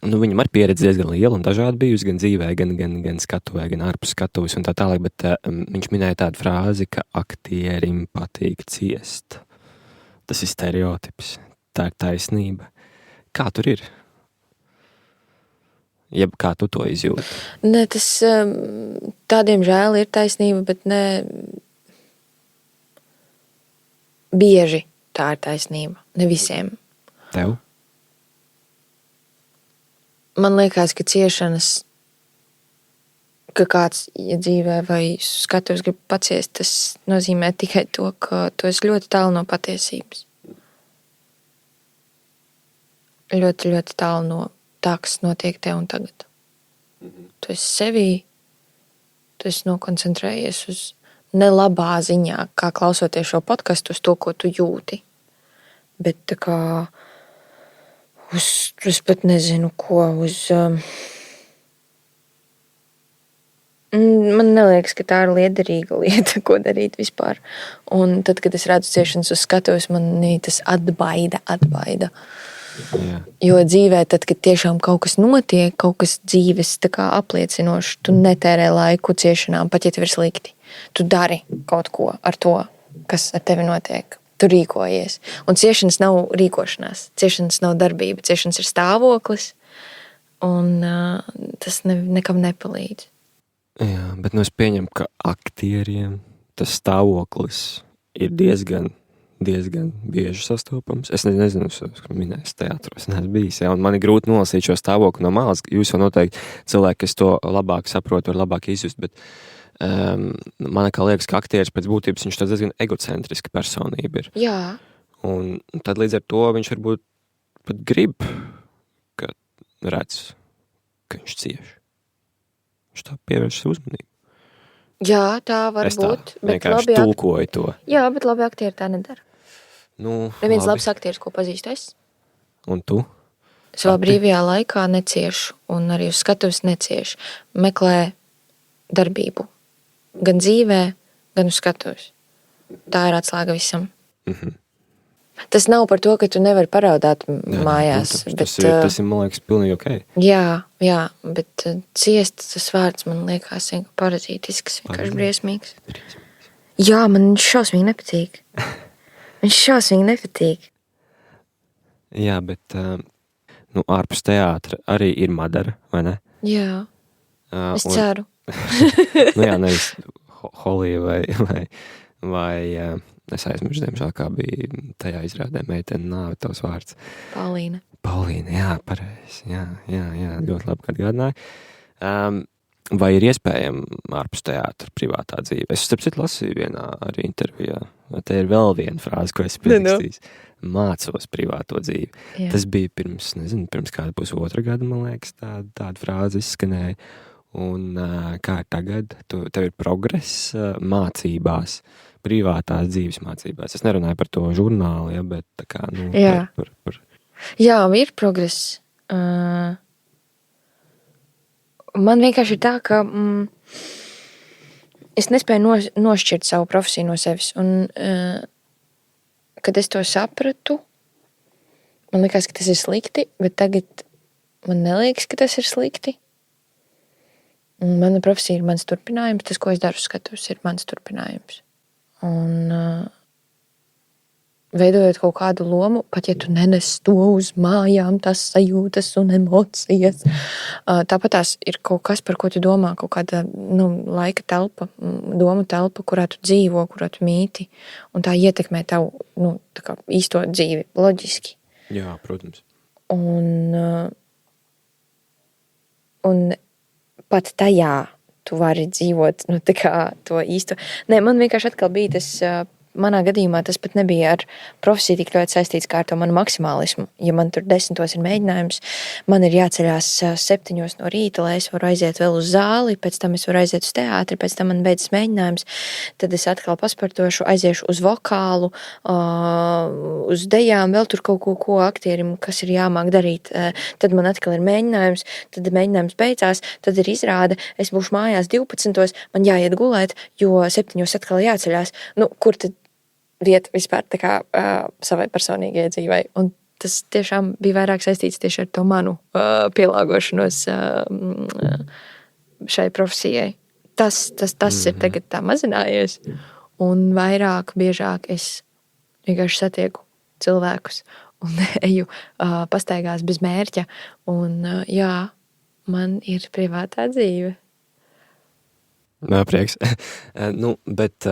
viņam ar pieredzi diezgan liela un dažādi bijusi gan dzīvē, gan skatuvē, gan ārpus skatuves un tā tālāk, bet viņš minēja tādu frāzi, ka aktierim patīk ciest. Tas ir stereotips, tā ir taisnība. Kā tur ir? Jeb kā tu to izjūti? Ne, tas tādiem žēl ir taisnība, bet ne bieži tā ir taisnība. Ne visiem. Tev? Man liekas, ka ciešanas ka kāds dzīvē vai skatos grib paciest, tas nozīmē tikai to, ka tu esi ļoti tālu no patiesības. Ļoti, ļoti tālu no tā, kas notiek tev un tagad. Tu esi sevī, tu esi nokoncentrējies uz nelabā ziņā, kā klausoties šo podcastu, uz to, ko tu jūti. Bet tā kā es pat nezinu, ko man neliekas, ka tā ir liederīga lieta, ko darīt vispār. Un tad, kad es redzu ciešanas uz skatuves, manī tas atbaida. Jā. Jo dzīvē, tad, kad tiešām kaut kas notiek, kaut kas dzīves tā kā apliecinoši, tu netērē laiku ciešanām, pat ja tev ir slikti. Tu dari kaut ko ar to, kas ar tevi notiek. Tu rīkojies. Un ciešanas nav rīkošanās, ciešanas nav darbība, ciešanas ir stāvoklis, un tas nekam nepalīdz. Jā, bet es pieņemu, ka aktieriem tas stāvoklis ir diezgan bieži sastopams. Es nezinu, es minēju teātros, neesmu bijis, ja, un man ir grūti nolasīt šo stāvokli no malas. Jūs jau noteikti cilvēki, kas to labāk saprot, var labāk izjust, bet man kā liekas, ka aktieris pēc būtības viņš tāds diezgan egocentriska personība ir. Jā. Un tad līdz ar to viņš varbūt pat grib, ka redz, ka viņš cieš. Viņš tā pievēršas uzmanību. Jā, tā var es tā būt. Bet vienkārši tulkoju to. Jā, bet labi aktieri tā nedara. Neviens labi. labs aktieris, ko pazīstu es. Un tu? Savā brīvajā laikā neciešu, un arī uz skatuves neciešu. Meklē darbību. Gan dzīvē, gan uz skatuves. Tā ir atslēga visam. Tas nav par to, ka tu nevari paraudāt mājās. Protams, bet, tas ir, man liekas, pilnīgi ok. Jā, bet ciest tas vārds man liekas parazītisks, vienkārši briesmīgs. Jā, man viņš šausmīgi nepatīk. Viņš šausmīgi nepatīk. Jā, bet ārpus teātra arī ir Madara, vai ne? Jā, es ceru. Jā, nevis Holija vai es aizmirsu, diemžēl, kā bija tajā izrādē meitene nāve tavs vārds. Paulīna, jā, pareizi. Jā, ļoti labi, kad gādināji. Vai ir iespējama ārpus teātra privātā dzīve? Es starp citu lasīju vienā arī intervijā. Te ir vēl viena frāze, ko es pierakstījis. Mācos privāto dzīvi. Jā. Tas bija pirms kāda 1,5 gada, man liekas, tāda frāze izskanēja. Un kā ir tagad? Tev ir progress mācībās, privātās dzīves mācībās. Es nerunāju par to žurnālu, ja, bet tā kā, par... Jā, ir progress. Man vienkārši ir tā, ka es nespēju nošķirt savu profesiju no sevis. Un, kad es to sapratu, man liekas, ka tas ir slikti, bet tagad man neliekas, ka tas ir slikti. Un mana profesija ir mans turpinājums. Tas, ko es daru skatuves, ir mans turpinājums. Un veidojot kaut kādu lomu, pat ja tu nenes to uz mājām, tas sajūtas un emocijas. Tāpat tās ir kaut kas, par ko tu domā, kaut kāda laika telpa, domu telpa, kurā tu dzīvo, kurā tu mīti. Un tā ietekmē tavu tā kā īsto dzīvi, loģiski. Jā, protams. Un pat tajā tu vari dzīvot, tā kā to īsto. Nē, man vienkārši atkal bija tas, manā gadījumā tas pat nebija ar profesiju tik ļoti saistīts kā ar to manu maksimālismu. Ja man tur 10 ir mēģinājums, man ir jāceļās 7 no rīta, lai es varu aiziet vēl uz zāli, pēc tam es varu aiziet uz teātri, pēc tam man beidzas mēģinājums, tad es atkal pasportošu, aiziešu uz vokālu, uz dejām, vēl tur kaut ko aktierim, kas ir jāmāk darīt. Tad man atkal ir mēģinājums, tad mēģinājums beidzās, tad ir izrāde, es būšu mājās 12, man jāiet gulēt, jo 7 atkal jāceļās. Kur tad vieta vispār tā kā savai personīgajai dzīvei. Un tas tiešām bija vairāk saistīts tieši ar to manu pielāgošanos šai profesijai. Tas ir tagad tā mazinājies. Un vairāk, biežāk es vienkārši satieku cilvēkus un eju pastaigās bez mērķa. Un jā, man ir privātā dzīve. Prieks. Bet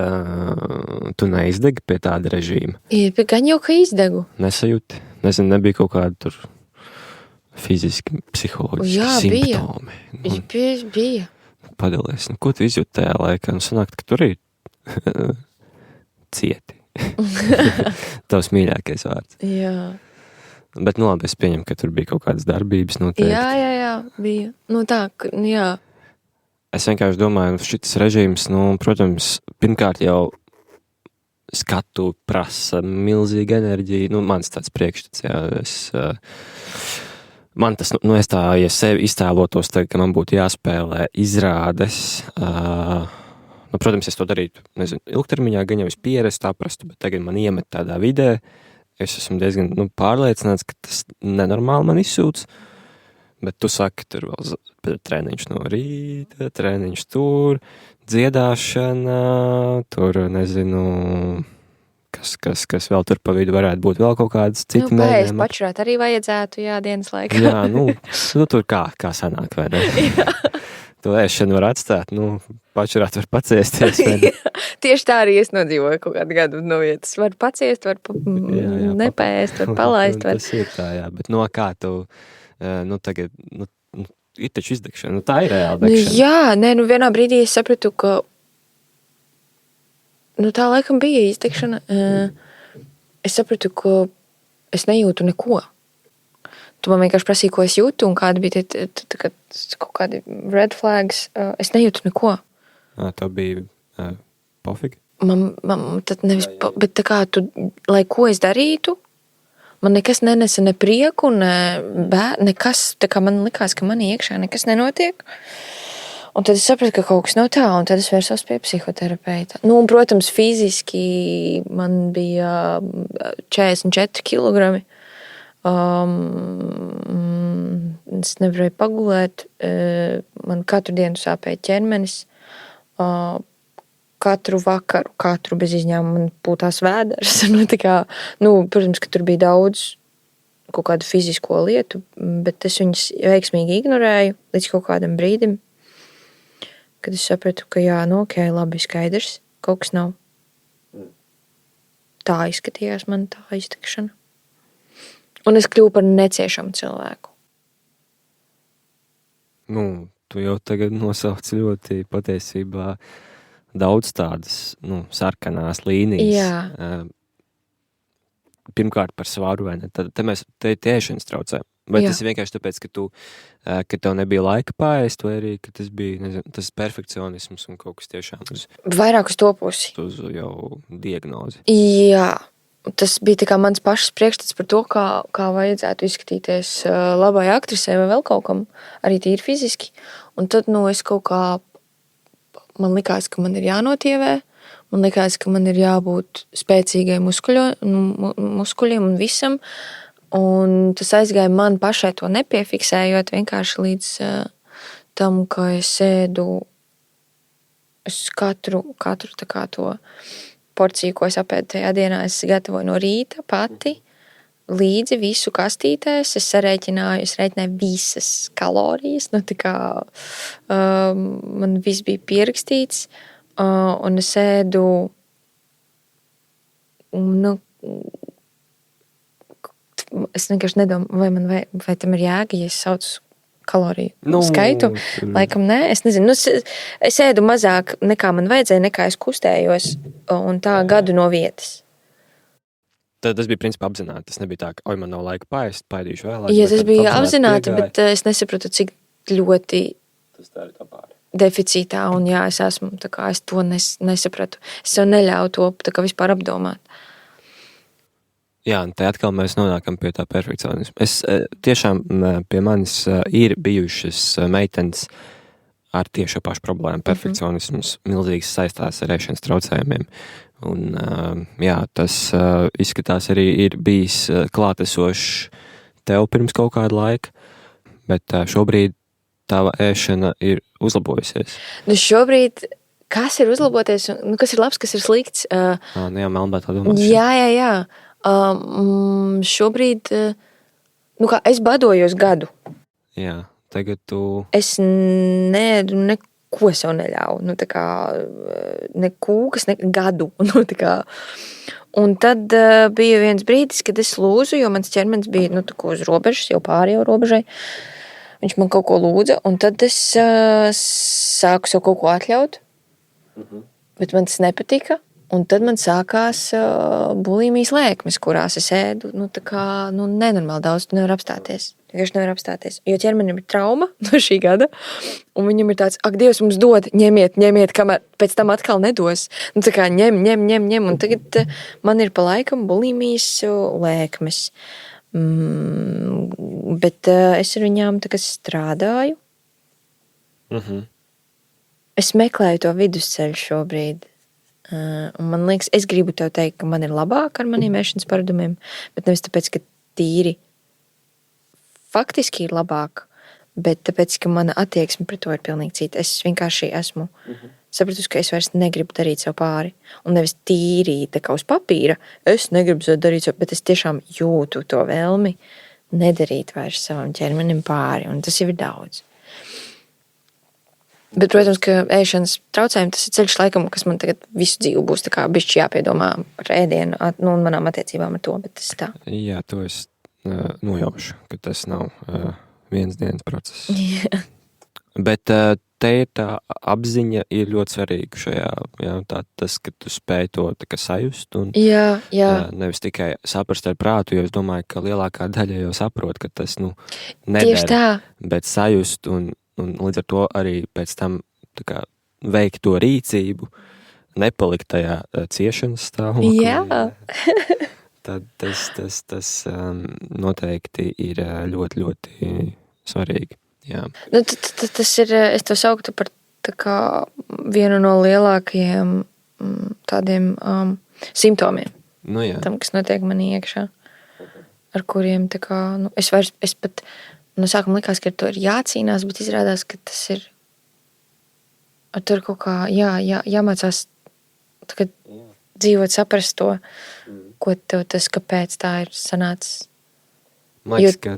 tu neizdegi pie tāda režīma? Gan jau, ka izdegu. Nesajūti? Nezinu, nebija kaut kāda tur fiziski, psiholoģiski simptomi. Bija. padalies, nu, ko tu izjūti tajā laikā? Nu, sanāk, ka tur ir cieti. Tavs mīļākais vārds. Jā. Bet, nu labi, es pieņemu, ka tur bija kaut kādas darbības noteikti. Jā, bija. Nu tā, jā. Es vienkārši domāju, šitas režīms, nu, protams, pirmkārt jau skatu prasa milzīga enerģija. Nu, mans tāds priekšstats, jā. Man tas, nu, es tā, ja sevi iztēlotos, tagad, ka man būtu jāspēlē izrādes, nu, protams, es to darītu, nezinu, ilgtermiņā, gan jau es pierastu, aprastu, bet tagad man iemet tādā vidē, es esmu diezgan, nu, pārliecināts, ka tas nenormāli man izsūc, bet tu saki, tur vēl treniņš no rīta, treniņš tur, dziedāšana, tur, nezinu, kas vēl tur pa vidu varētu būt, vēl kaut kādas citi mēģinājumi. Pačurāt arī vajadzētu, jā, dienas laikā. Jā, nu tur kā sanāk, vai ne? Jā. To ēšanu var atstāt, nu, pačurāt var paciesties. Tieši tā arī es nodzīvoju kaut kādu gadu no vietas. Var paciest, var nepēst, var palaist. Tas ir tā, jā, bet no kā tu, nu, tagad, nu, ir taču izdegšana, nu, tā ir reāla degšana. Jā, nē, nu, vienā brīdī es sapratu, ka, nu, tā laikam bija izdegšana. Es sapratu, ka es nejūtu neko. Tu man vienkārši prasīji, ko es jūtu, un kādi bija kaut kādi red flags. Es nejūtu neko. Tā bija pofīgi? Man tad nevis, bet tā kā tu, lai ko es darītu, man nekas nenesa ne prieku, nekas, tā kā man likās, ka man iekšā nekas nenotiek. Un tad es sapratu, ka kaut kas nav tā, un tad es vērsos pie psihoterapeita. Nu, un, protams, fiziski man bija 44 kilogrami. Es nevarēju pagulēt, man katru dienu sāpēja ķermenis, katru vakaru, katru bez izņēmuma man pūtās vēders. Protams, ka tur bija daudz kaut kādu fizisko lietu, bet es viņas veiksmīgi ignorēju līdz kaut kādam brīdim, kad es sapratu, ka jā, nu ok, labi, skaidrs, kaut kas nav. Tā izskatījās man tā iztekšana. Un es kļuvu par neciešamu cilvēku. Nu, tu jau tagad nosauc ļoti patiesībā daudz tādas, nu, sarkanās līnijas. Jā. Pirmkārt par svaru, vai ne? Te mēs ēšanas traucējam. Vai tas ir vienkārši tāpēc, ka tev nebija laika paēst, vai arī, ka tas bija, nezinu, tas perfekcionisms un kaut kas tiešām vairāk uz to pusi. Uz jau diagnozi. Jā. Tas bija tā kā mans pašas priekšstats par to, kā vajadzētu izskatīties labai aktrisei vai vēl kaut kam, arī tīri fiziski. Un tad, nu, es kaut kā, man likās, ka man ir jānotievē, man likās, ka man ir jābūt spēcīgai muskuļiem un visam. Un tas aizgāja man pašai to nepiefiksējot vienkārši līdz tam, ka es ēdu katru tā kā to porciju, ko es apēdu tajā dienā, es gatavoju no rīta pati, līdzi visu kastītēs, es rēķināju visas kalorijas, nu tā kā man viss bija pierakstīts, un es ēdu, nu, es vienkārši nedomāju, vai tam ir jēga, ja es saucu kaloriju skaitu. Laikam nē, es nezinu. Es ēdu mazāk nekā man vajadzēja, nekā es kustējos, un tā gadu no vietas. Tad tas bija principā apzināti. Tas nebija tā, ka man nav laika paēst, paēdīšu vēlāk. Jā, tas bija apzināti, bet es nesapratu, cik ļoti tas tā ir tā pāri. Deficītā, un jā, es esmu, tā kā es to nesapratu. Es sev neļauju to tā kā vispār apdomāt. Jā, un te atkal mēs nonākam pie tā perfekcionisma. Es tiešām pie manis ir bijušas meitenes ar tieši pašu problēmu. Perfekcionisms milzīgs saistās ar ēšanas traucējumiem. Un jā, tas izskatās arī ir bijis klātesošs tev pirms kaut kāda laika, bet šobrīd tava ēšana ir uzlabojusies. Nu šobrīd, kas ir uzlaboties, nu kas ir labs, kas ir slikts? Jā, Melnbērtā domāšana. Jā. Šobrīd, nu kā, es badojos gadu. Jā, tagad tu... Es neēdu neko sev neļauju, nu tā kā, ne kūkas, ne gadu, nu tā kā. Un tad bija viens brīdis, kad es lūzu, jo mans ķermenis bija, nu tā kā uz robežas, jau pāri jau robežai. viņš man kaut ko lūdza, un tad es sāku sev kaut ko atļaut, bet man tas nepatika. Un tad man sākās bulimijas lēkmes, kurās es ēdu, nenormāli daudz, tu nevar apstāties. Vienkārši nevar apstāties. Jo ķermenim ir trauma no šī gada, un viņam ir tāds, ak, Dievs mums dod, ņemiet, kamēr pēc tam atkal nedos. Tā kā ņem, un tagad man ir pa laikam bulimijas lēkmes. Bet es ar viņām tā kā strādāju. Es meklēju to vidusceļu šobrīd. Un man liekas, es gribu tev teikt, ka man ir labāk ar maniem ēšanas paradumiem, bet nevis tāpēc, ka tīri faktiski ir labāk, bet tāpēc, ka mana attieksme pret to ir pilnīgi cita. Es vienkārši esmu sapratusi, ka es vairs negribu darīt sev pāri. Un nevis tīri tā kā uz papīra, es negribu darīt sev, bet es tiešām jūtu to vēlmi nedarīt vairs savam ķermenim pāri, un tas jau ir daudz. Bet, protams, ka ēšanas traucējumi, tas ir ceļš laikam, kas man tagad visu dzīvi būs tā kā bišķi jāpiedomā par ēdienu, un manām attiecībām ar to, bet tas tā. Jā, to es nojaušu, ka tas nav viens dienas process. Jā. Bet te ir tā apziņa ir ļoti svarīga šajā, tas, ka tu spēj to tā kā sajust un Jā. Nevis tikai saprast ar prātu, jo es domāju, ka lielākā daļa jau saprot, ka tas, nedara. Tieši tā. Bet sajust un līdz ar to arī pēc tam tā kā veikt to rīcību, nepalikt tajā ciešanas stāvoklī. Jā. Tad tas noteikti ir ļoti, ļoti svarīgi. Jā. Tas ir, es to sauktu par tā kā vienu no lielākajiem tādiem simptomiem. Jā. Tam, kas notiek manī iekšā, ar kuriem tā kā, es pat no sākuma likās, ka ar to ir jācīnās, bet izrādās, ka tas ir ar to ir kaut kā jāmācās tagad dzīvot, saprast to, ko tev tas, kāpēc tā ir sanācis. Man liekas, ka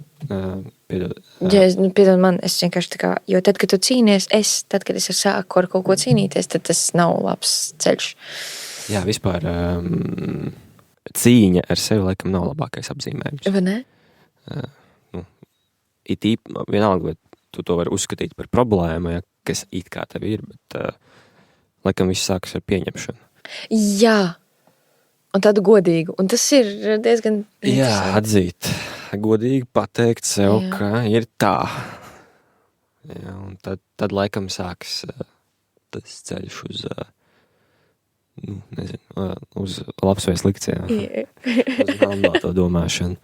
piedod man, es vienkārši tā kā, jo tad, kad tu cīnies, tad, kad es sāku ar kaut ko cīnīties, tad tas nav labs ceļš. Jā, vispār cīņa ar sevi laikam nav labākais apzīmējums. Vai ne? Vienalga, vai tu to vari uzskatīt par problēmu, kas it kā tev ir, bet laikam viss sākas ar pieņemšanu. Jā, un tādu godīgu, un tas ir diezgan interesanti. Jā, atzīt, godīgi pateikt sev, ka ir tā. Jā, un tad laikam sākas tas ceļš uz, uz labs vai slikts, uz melnāto domāšanu.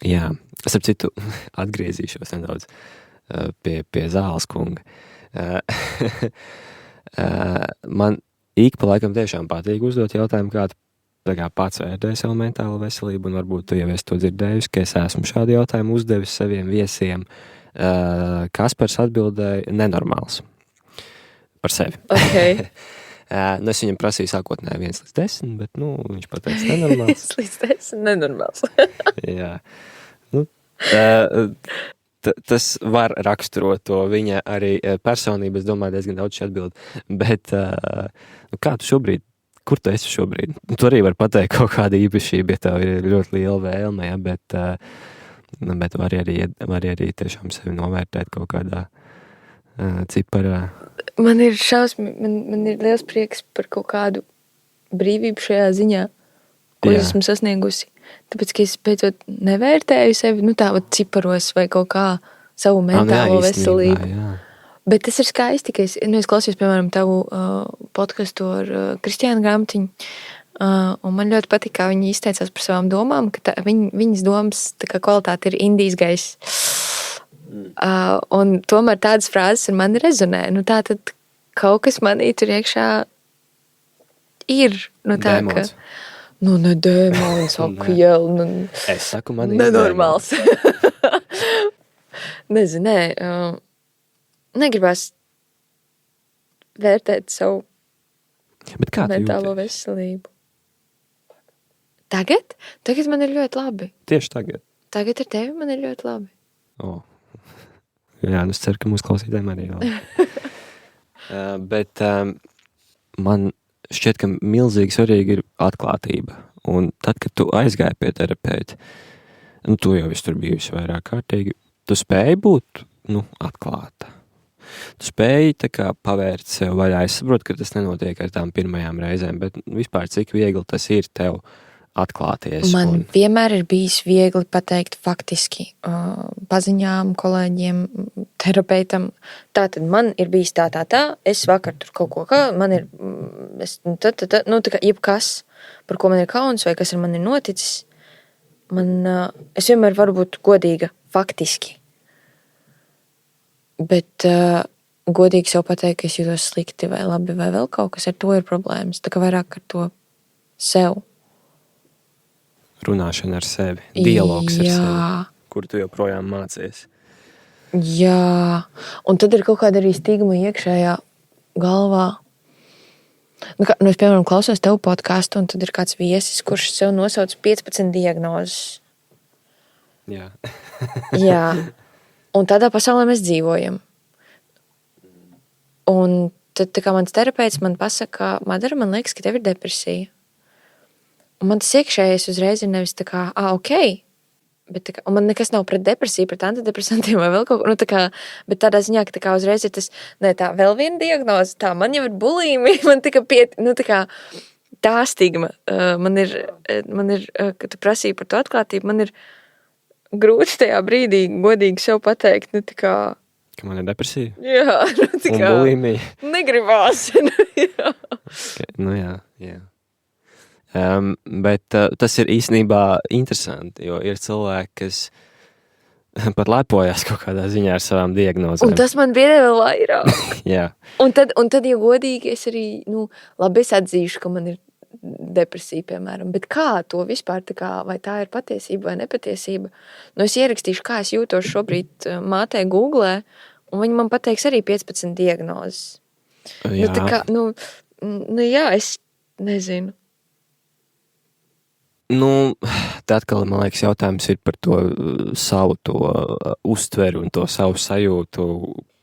Jā, es ap citu atgriezīšos nedaudz pie Zāles kunga. Man ik pa laikam tiešām patīk uzdot jautājumu, kā pats vērtē savu mentālo veselību, un varbūt tu jau esi to dzirdējusi, ka es esmu šādu jautājumu uzdevis saviem viesiem. Kaspars atbildēja nenormāls par sevi. Okay. Es viņam prasīju sākotnēji 1 līdz 10, bet viņš pateica nenormāls. 1 līdz 10 nenormāls. Jā. Tas var raksturot to viņa arī personību, es domāju, diezgan daudz šī atbild. Bet kā tu šobrīd, kur tu esi šobrīd? Tu arī var pateikt kaut kādu īpašību, ja tev ir ļoti liela vēlme, ja, bet var arī tiešām sevi novērtēt kaut kādā ciparā. Man ir man ir liels prieks par kaut kādu brīvību šajā ziņā, ko es esmu sasniegusi. Tāpēc, ka es beidzot nevērtēju sevi, tā ciparos vai kaut kā savu mentālo veselību. Jā. Bet tas ir skaisti, ka es klausījos, piemēram, tavu podcastu ar Kristiānu Grāmatiņu, un man ļoti patīk, kā viņi izteicās par savām domām, ka viņas domas tā kā kvalitāte ir Indijas gaiss. Un tomēr tādas frāzes ar mani rezonē. Tā tad kaut kas manī tur iekšā ir. Dēmons. Ne dēmons, akviel. Es saku, man ir nenormāls. Nezinu, negribās vērtēt savu mentālo veselību. Tagad? Tagad man ir ļoti labi. Tieši tagad? Tagad ar tevi man ir ļoti labi. Jā, es ceru, ka mūsu klausītājiem arī labi. Bet man šķiet, ka milzīgi svarīgi ir atklātība. Un tad, kad tu aizgāji pie terapeita, tu jau esi tur bijusi vairāk kārtīgi, tu spēji būt, atklāta. Tu spēji tā kā pavērt sev vaļā. Es saprotu, ka tas nenotiek ar tām pirmajām reizēm, bet vispār cik viegli tas ir tev atklāties. Man vienmēr ir bijis viegli pateikt faktiski paziņām, kolēģiem, terapeitam. Tātad man ir bijis tā, es vakar tur kaut ko, man ir, tā kā jebkas, par ko man ir kauns vai kas ar mani ir noticis, es vienmēr varu būt godīga faktiski. Bet godīgi sev pateikt, ka es jūtos slikti vai labi vai vēl kaut kas, ar to ir problēmas. Tā kā vairāk ar to sev. Runāšana ar sevi, dialogs ar sevi, kur tu joprojām mācies. Jā, un tad ir kaut kāda arī stigma iekšējā galvā. Es, piemēram, klausos tevu podcastu, un tad ir kāds viesis, kurš sev nosauc 15 diagnozes. Jā. Jā. Un tādā pasaulē mēs dzīvojam. Un tad, tā kā mans terapeits man pasaka, Madara, man liekas, ka tev ir depresija. Un man tas iekšējais uzreiz ir nevis tā kā, ok, bet tā kā, un man nekas nav pret depresiju, pret antidepresantiem vai vēl kaut ko, bet tādā ziņā, ka tā kā uzreiz ir tas, tā vēl viena diagnoze, man jau ir bulīmija, man tā kā, tā stigma, man ir, kad tu prasīji par to atklātību, man ir grūti tajā brīdī godīgi sev pateikt, Ka man ir depresija? Jā, un bulīmija? Negribās. Jā. Okay, jā. Bet tas ir īstenībā interesanti, jo ir cilvēki, kas pat lepojas kaut kādā ziņā ar savām diagnozēm. Un tas man biedē vēl vairāk. Jā. Un tad, ja godīgi, es arī, labi, es atzīšu, ka man ir depresija, piemēram, bet kā to vispār, vai tā ir patiesība vai nepatiesība? Es ierakstīšu, kā es jūtos šobrīd mātei Googlē, un viņi man pateiks arī 15 diagnozes. Jā. Tā kā, jā, es nezinu. Tā atkal, man liekas, jautājums ir par to savu to uztveru un to savu sajūtu,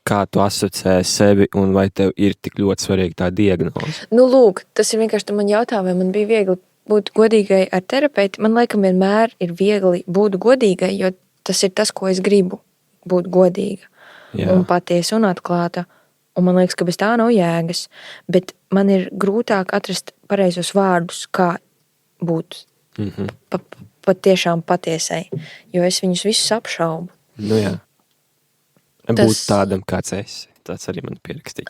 kā tu asociē sevi un vai tev ir tik ļoti svarīga tā diagnoze? Lūk, tas ir vienkārši, tu man jautā, vai man bija viegli būt godīgai ar terapeitu. Man laikam vienmēr ir viegli būt godīgai, jo tas ir tas, ko es gribu, būt godīga. Jā. Un patiesa un atklāta. Un man liekas, ka bez tā nav jēgas. Bet man ir grūtāk atrast pareizos vārdus, kā būt patiešām patiesai, jo es viņus visus apšaubu. Jā. Būt tādam, kāds esi. Tāds arī man pierakstīts.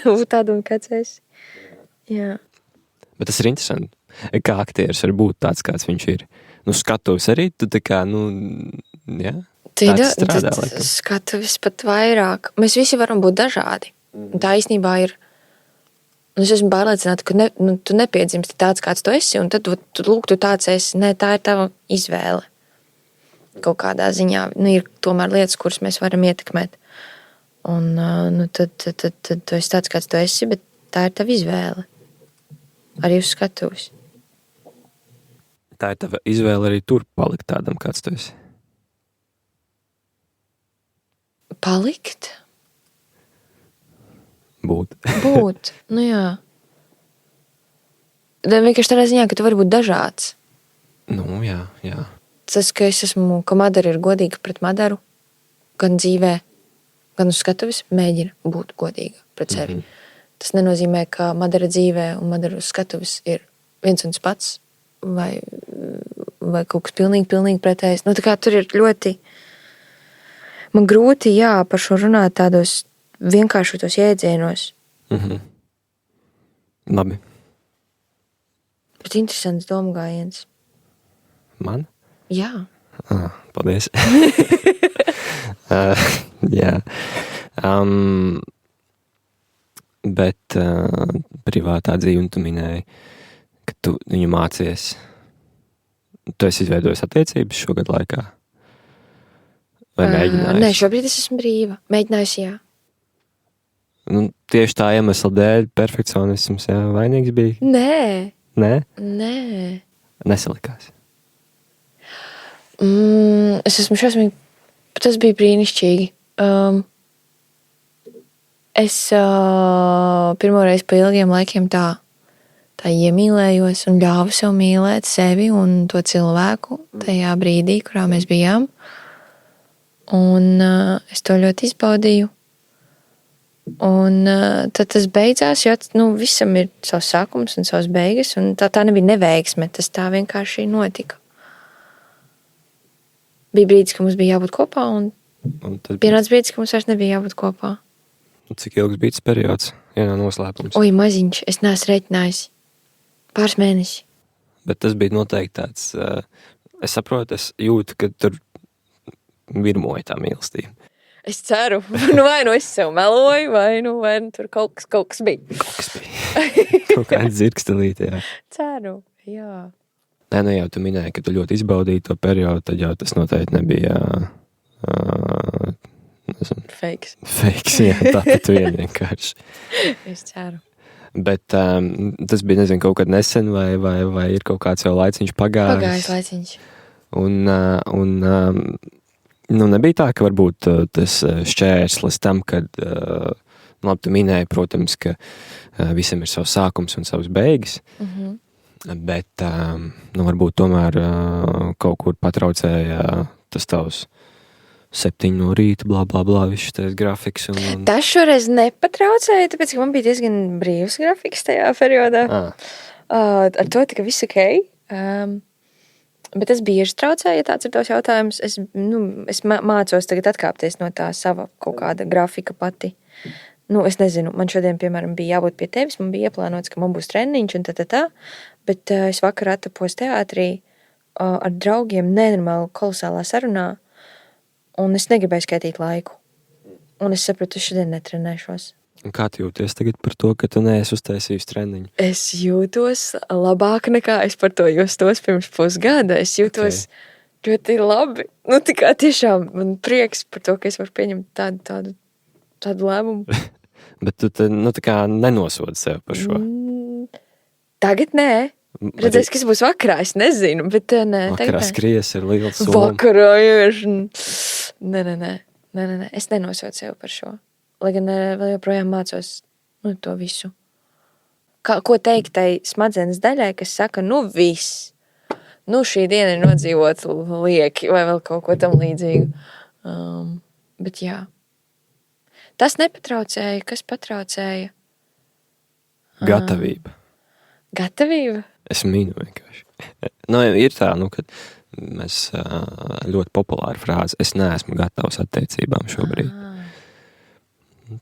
Būt tādam, kāds esi. Jā. Bet tas ir interesanti. Kā aktieris var būt tāds, kāds viņš ir. Skatuves arī, tu tā kā, jā. Tāds strādā, laikam. Skatuves pat vairāk. Mēs visi varam būt dažādi. Tā īstenībā ir. Es esmu pārliecināta, ka tu nepiedzimsti tāds, kāds tu esi, un tad tu tāds esi. Nē, tā ir tava izvēle. Kaut kādā ziņā. Ir tomēr lietas, kuras mēs varam ietekmēt. Un tad tu esi tāds, kāds tu esi, bet tā ir tava izvēle. Arī uz skatuves. Tā ir tava izvēle arī tur palikt tādam, kāds tu esi. Palikt? Būt. Jā. Vienkārši tādā ziņā, ka tu vari būt dažāds. Jā. Tas, ka Madara ir godīga pret Madaru, gan dzīvē, gan uz skatuves, mēģina būt godīga pret sevi. Tas nenozīmē, ka Madara dzīvē un Madara uz skatuves ir viens un pats, vai kaut kas pilnīgi pretējs. Tā kā tur ir ļoti, man grūti, par šo runāt tādos vienkāršotos jēdzienos. Labi. Bet interesants domgājiens. Man? Jā. Paldies. Jā. Bet privātā dzīve, un tu minēji, ka tu viņu mācies. Tu esi izveidojis attiecības šogad laikā? Vai mēģinājusi? Nē, šobrīd es esmu brīva. Mēģinājusi, jā. Tieši tā iemesla dēļ perfekcionisms vainīgs bija? Nē. Nē? Nesalikās? Es esmu šausmīgi, tas bija brīnišķīgi. Es pirmoreiz pa ilgiem laikiem tā iemīlējos un ļāvu sev mīlēt sevi un to cilvēku tajā brīdī, kurā mēs bijām. Un es to ļoti izbaudīju. Un tad tas beidzās, jo visam ir savs sākums un savs beigas. Un tā nebija neveiksme, tas tā vienkārši notika. Bija brīdis, ka mums bija jābūt kopā, un tad pienāca brīdis, ka mums vairs nebija jābūt kopā. Cik ilgs bija tas periods? Ja nav noslēpums. Oi, maziņš, es neesmu reiķinājis. Pāris mēneši. Bet tas bija noteikti tāds, es saprotu, es jūtu, ka tur virmoja tā mīlestība. Es ceru, vai es sev meloju, vai tur kaut kas bija. Kaut kas bija. Kaut kāda dzirkstelīte, jā. Ceru, jā. Nē, jau tu minēji, ka tu ļoti izbaudīji to periodu, tad jau tas noteikti nebija Fakes. Fakes, jā, tātad vien vienkārši. Es ceru. Bet tas bija, nezinu, kaut kad nesen, vai ir kaut kāds jau laiciņš pagājis? Pagājis laiciņš. Un nebija tā, ka varbūt tas šķērslis tam, kad, labi, tu minēji, protams, ka visam ir savs sākums un savs beigas, bet, varbūt tomēr kaut kur patraucēja tas tavs 7 no rīta, blā, viss šis grafiks. Tas šoreiz nepatraucēja, tāpēc, ka man bija diezgan brīvs grafiks tajā periodā. Ar to tika viss ok. Bet es bieži traucēju, ja tāds ir tavs jautājums. Es mācos tagad atkāpties no tā sava kaut kāda grafika pati. Es nezinu, man šodien, piemēram, bija jābūt pie tevis, man bija ieplānots, ka man būs treniņš un tā. Bet es vakar atapos teātrī ar draugiem nenormāli kolosālā sarunā. Un es negribēju skaitīt laiku. Un es sapratu, es šodien netrenēšos. Un kā tu jūties tagad par to, ka tu neesi uztaisījis treniņu? Es jūtos labāk nekā es par to justos pirms pusgada. Es jūtos ļoti labi. Tā kā tiešām man prieks par to, ka es varu pieņemt tādu lēmumu. Bet tu tā kā nenosodi sev par šo? Tagad nē. Redzēs, kas būs vakarā, es nezinu, bet nē. Vakarā skries ir liels solis. Vakarā ir. Nē. Es nenosodu sev par šo. Lai gan vēl joprojām mācos to visu. Ko teikt tai smadzenes daļai, kas saka, viss. Šī diena ir nodzīvot lieki vai vēl kaut ko tam līdzīgu. Bet jā. Tas nepatraucēja, kas patraucēja? Gatavība. Gatavība? Es mīnu vienkārši. Ir tā, kad mēs ļoti populāra frāze, es neesmu gatavs attiecībām šobrīd.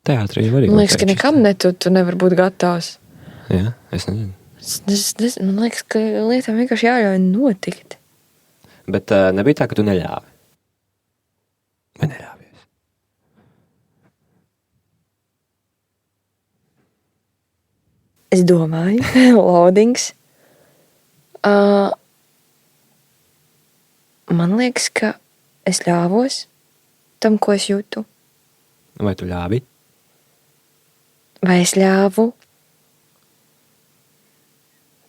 Teātrī jau arī. Man liekas, ka nekam tu nevar būt gatavs. Jā, es nezinu. Man liekas, ka lietām vienkārši jāļauj notikt. Bet nebija tā, ka tu neļāvi? Vai neļāvies? Es domāju, loadings. Man liekas, ka es ļāvos tam, ko es jūtu. Vai tu ļāvi? Vai es ļāvu?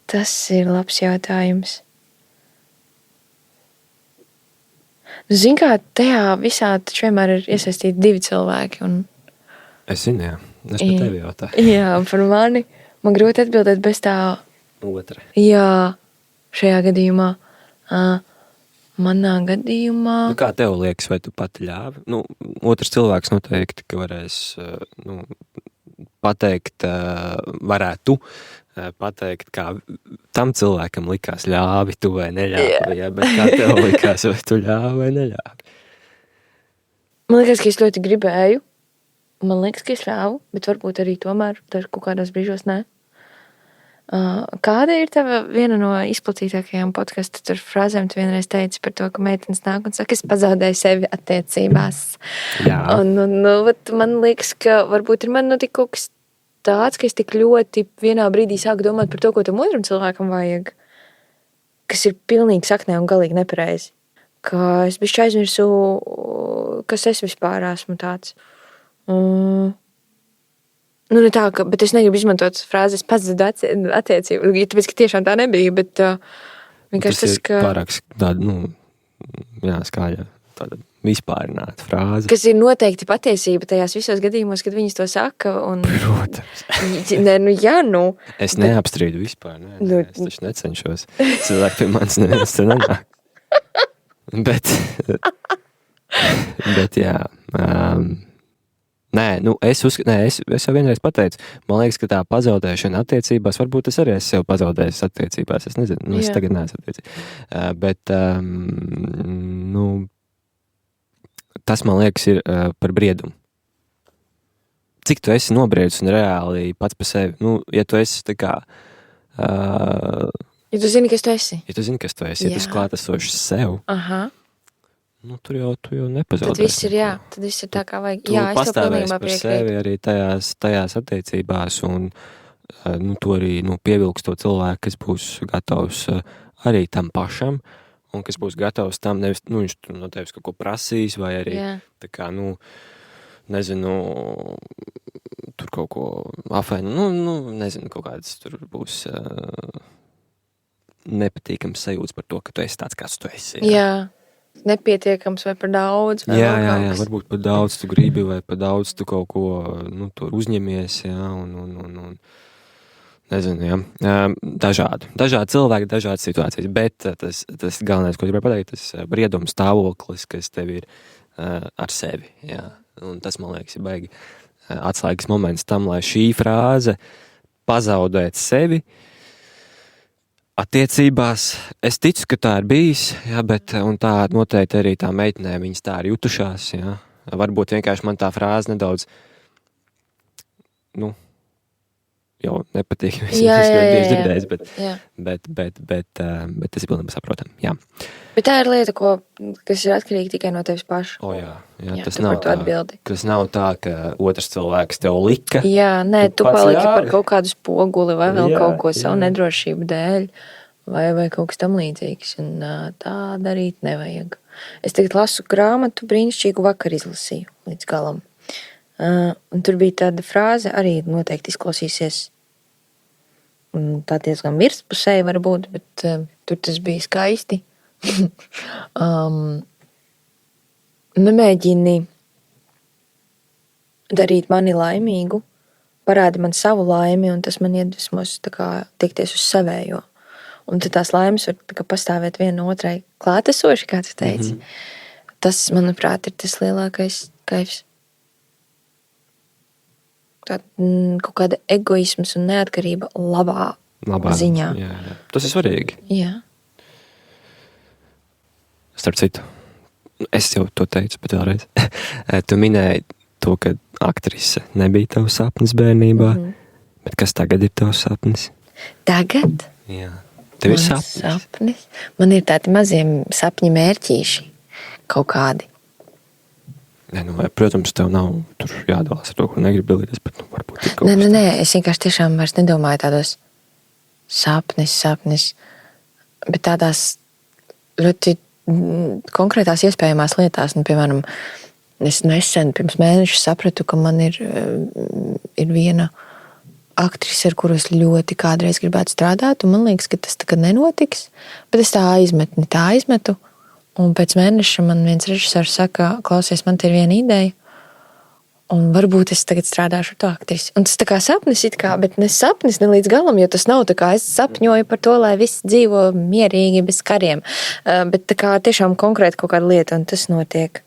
Tas ir labs jautājums. Zini kā, tajā visā taču vienmēr ir iesaistīti 2 cilvēki. Es zinu, jā. Es par tevi jautāju. Jā, par mani. Man grūti atbildēt bez tā. Otra. Jā, šajā gadījumā. Manā gadījumā. Kā tev liekas, vai tu pati ļāvi? Otrs cilvēks noteikti, ka varēs pateikt, varētu pateikt, kā tam cilvēkam likās ļāvi tu vai neļāvi. Jā. Bet kā tev likās, vai tu ļāvi vai neļāvi? Man liekas, ka es ļoti gribēju. Man liekas, ka es ļāvu, bet varbūt arī tomēr kaut kādos brīžos nē. Kāda ir tava viena no izplatītākajām podcastu frāzēm? Tu vienreiz teici par to, ka meitenes nāk un saka, es pazaudēju sevi attiecībās. Jā. Un man liekas, ka varbūt ir man tik kaut kas tāds, ka es tik ļoti vienā brīdī sāku domāt par to, ko tam otram cilvēkam vajag, kas ir pilnīgi saknē un galīgi nepareizi. Ka es bišķi aizmirsu, kas es vispār esmu tāds. Ne tā, bet es negribu izmantot frāzes pazudu attiecību, tāpēc, ka tiešām tā nebija, bet vienkārši tas, ka... Tas ir pārāk tāda, skaļa, tāda vispārināta frāze. Kas ir noteikti patiesība tajās visos gadījumos, kad viņas to saka. Protams. Es neapstrīdu vispār, es taču necenšos. Cilvēki pie manis neviens te nenāk. Bet... Bet jā, es jau vienreiz pateicu, man liekas, ka tā pazaudēšana attiecībās, varbūt es arī esmu sev pazaudējis attiecībās, es nezinu, es tagad neesmu attiecībā. Bet, tas, man liekas, ir par briedumu. Cik tu esi nobriedis un reāli pats par sevi, ja tu esi tā kā... Ja tu zini, kas tu esi. Ja tu zini, kas tu esi, ja tu esi klātesošs sev, tu jau nepazaudēsi. Tad viss ir, tad viss ir tā kā vajag. Tu pastāvēsi par sevi arī tajās attiecībās un tu arī pievilks to cilvēku, kas būs gatavs arī tam pašam un kas būs gatavs tam, nevis, viņš no tevis kaut ko prasīs vai arī tā kā, nezinu, tur kaut ko apvainu, nezinu, kaut kāds tur būs nepatīkams sajūts par to, ka tu esi tāds, kāds tu esi. Jā, nepietiekams vai par daudz. Vai jā, varbūt par daudz tu gribi vai par daudz tu kaut ko, tur uzņemies, un nezinu, dažādi cilvēki, dažādas situācijas, bet tas galvenais, ko gribēju pateikt, tas briedums stāvoklis, kas tev ir ar sevi, un tas, man liekas, ir baigi atslēgas moments tam, lai šī frāze pazaudēt sevi attiecībās. Es ticu, ka tā ir bijis, bet, un tā noteikti arī tā meitenē, viņas tā ir jutušās, varbūt vienkārši man tā frāze nedaudz, jau nepatīk, es biju dzirdējis, bet tas ir pilnībā saprotam, Bet tā ir lieta, kas ir atkarīga tikai no tevis paša. Tas nav tā, ka otrs cilvēks tev lika. Tu paliki par kaut kādu spoguli vai vēl kaut ko savu nedrošību dēļ vai kaut kas tam līdzīgs. Un tā darīt nevajag. Es tagad lasu grāmatu, brīnišķīgu vakar izlasīju līdz galam. Un tur bija tāda frāze, arī noteikti izklausīsies. Tā diezgan virspusēji varbūt, bet tur tas bija skaisti. Nemēģini darīt mani laimīgu, parādi man savu laimi, un tas man iedvesmos tā kā tiekties uz savējo. Un tad tās laimes var pastāvēt viena otrai klātesoši, kā tu teici. Tas, manuprāt, ir tas lielākais kaifs. Tā kaut kāda egoisms un neatkarība labā ziņā. Jā. Tas ir svarīgi. Jā. Starp citu, es jau to teicu, bet vēlreiz. Tu minēji to, ka aktrise nebija tavs sapnis bērnībā, bet kas tagad ir tavs sapnis? Tagad? Jā. Tev ir sapnis? Man ir tādi mazie sapņi mērķīši kaut kādi. Protams, tev nav tur jādalās ar to, ko negribu dalīties, bet varbūt ir kaut kas. Nē, es vienkārši tiešām vairs nedomāju tādos sapnis, bet tādās ļoti konkrētās iespējamās lietās. Piemēram, es nesen pirms mēneša sapratu, ka man ir viena aktrise, ar kuru es ļoti kādreiz gribētu strādāt, un man liekas, ka tas tagad nenotiks, bet es tā aizmetu. Un pēc mēneša man viens režisors saka, klausies, man te ir viena ideja, un varbūt es tagad strādāšu ar to aktrisi. Un tas tā kā sapnis it kā, bet ne sapnis ne līdz galam, jo tas nav tā kā es sapņoju par to, lai viss dzīvo mierīgi bez kariem. Bet tā kā tiešām konkrēti kaut kāda lieta, un tas notiek.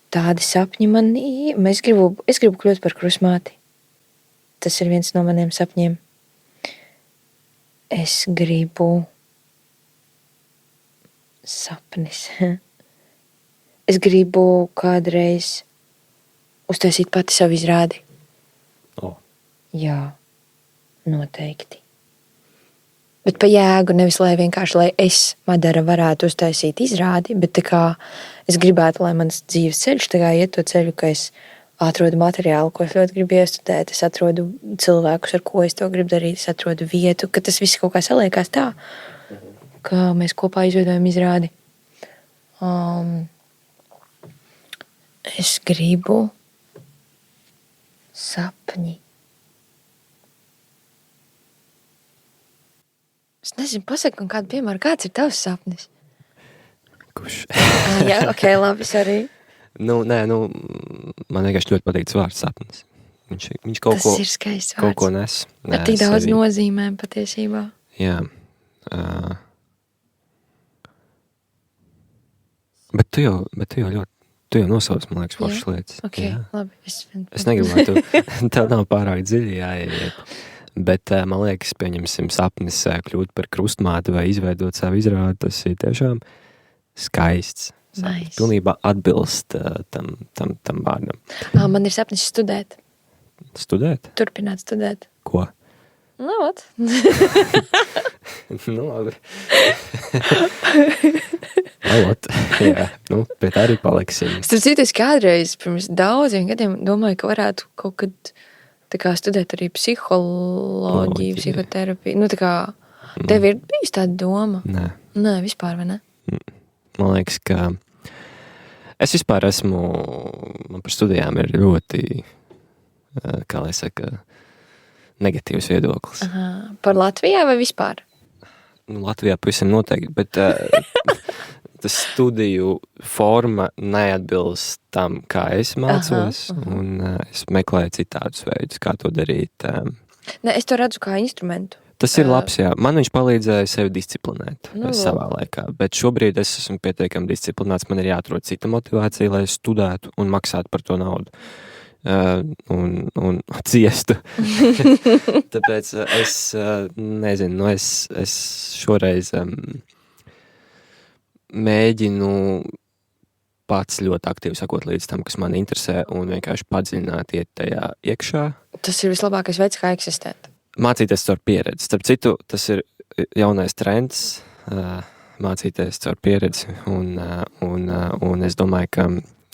Tādi sapņi man, es gribu kļūt par krustmāti. Tas ir viens no maniem sapņiem. Es gribu sapnis. Es gribu kādreiz uztaisīt pati savu izrādi. Jā, noteikti. Bet pa jēgu, nevis lai vienkārši, lai es, Madara, varētu uztaisīt izrādi, bet tā kā es gribētu, lai mans dzīves ceļš tā kā iet to ceļu, ka es atrodu materiālu, ko es ļoti gribu iestudēt, es atrodu cilvēkus, ar ko es to gribu darīt, es atrodu vietu, ka tas viss kaut kā saliekās tā, ka mēs kopā izveidojam izrādi. Es gribu sapņi. Es nezinu, pasaka man kādu piemēru, kāds ir tavs sapnis? Kurš? Jā, labi, arī. Man vienkārši ļoti patīk vārds sapnis. Viņš kaut Tas ir skaists vārds. Kaut ko nes. Ar tik daudz nozīmēm patiesībā. Jā. Bet tu jau ļoti Tu jau nosauc, man liekas, foršas lietas. Okay, jā. Labi. Es negribu, lai tu tev nav pārāk dziļi jāiet. Bet, man liekas, pieņemsim sapnis kļūt par krustmāti vai izveidot savu izrādi, tas ir tiešām skaists. Nice. Pilnībā atbilst tam vārdam. Man ir sapnis studēt. Studēt? Turpināt studēt. Ko? Nu, ot. Nu, labi. Ot, jā, pie tā arī paliksim. Starp citu, es kādreiz pirms daudziem gadiem domāju, ka varētu kaut kad tā kā studēt arī psiholoģiju, psihoterapiju. Nu, tā kā tev ir bijusi tāda doma? Nē, vispār, vai ne? Man liekas, ka es vispār man par studijām ir ļoti, kā lai saka, negatīvs viedoklis. Aha. Par Latvijā vai vispār? Latvijā pavisam noteikti, bet tas studiju forma neatbilst tam, kā es mācos, un es meklēju citādus veidus, kā to darīt. Ne, es to redzu kā instrumentu. Tas ir labs, jā. Man viņš palīdzēja sevi disciplinēt savā laikā, bet šobrīd es esmu pietiekami disciplinēts, man ir jāatrod cita motivācija, lai es studētu un maksātu par to naudu. Un ciestu. Tāpēc es nezinu, es šoreiz mēģinu pats ļoti aktīvi sakot līdz tam, kas man interesē, un vienkārši padziļināt iet tajā iekšā. Tas ir vislabākais veids, kā eksistēt. Mācīties caur pieredzi. Starp citu, tas ir jaunais trends, mācīties caur pieredzi, un es domāju, ka,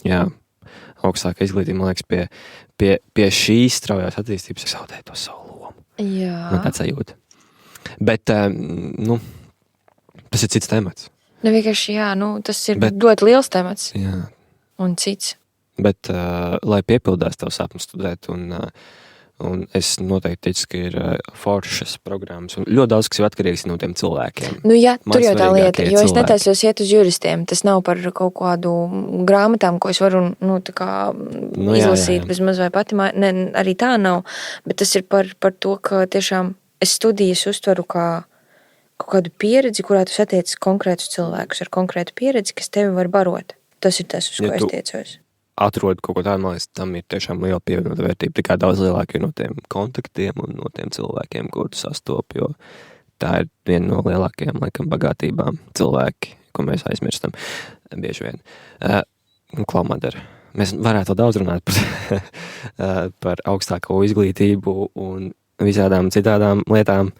jā, augstāka izglītība, man liekas, pie šīs straujās attīstības zaudē to savu lomu. Jā. Man tāds sajūta. Bet, tas ir cits temats. Ne vienkārši, jā, tas ir ļoti liels temats. Jā. Un cits. Bet, lai piepildās tev sapnis studēt, un es noteikti ticu, ka ir foršas programmas, un ļoti daudz, kas ir atkarīgs no tiem cilvēkiem. Nu jā, tur jau tā lieta, jo es netaisos iet uz juristiem, tas nav par kaut kādu grāmatām, ko es varu, izlasīt bez maz vai pati, ne, arī tā nav, bet tas ir par to, ka tiešām es studijas uztveru kā kaut kādu pieredzi, kurā tu satiec konkrētus cilvēkus ar konkrētu pieredzi, kas tevi var barot. Tas ir tas, uz ko es tiecos. Atrod kaut ko tādu, man liekas, tam ir tiešām liela pievienota vērtība, tikai daudz lielāka no tiem kontaktiem un no tiem cilvēkiem, ko tu sastopi, jo tā ir viena no lielākajām, laikam, bagātībām cilvēki, ko mēs aizmirstam bieži vien. Klaumadara, mēs varētu daudz runāt par augstāko izglītību un visādām citādām lietām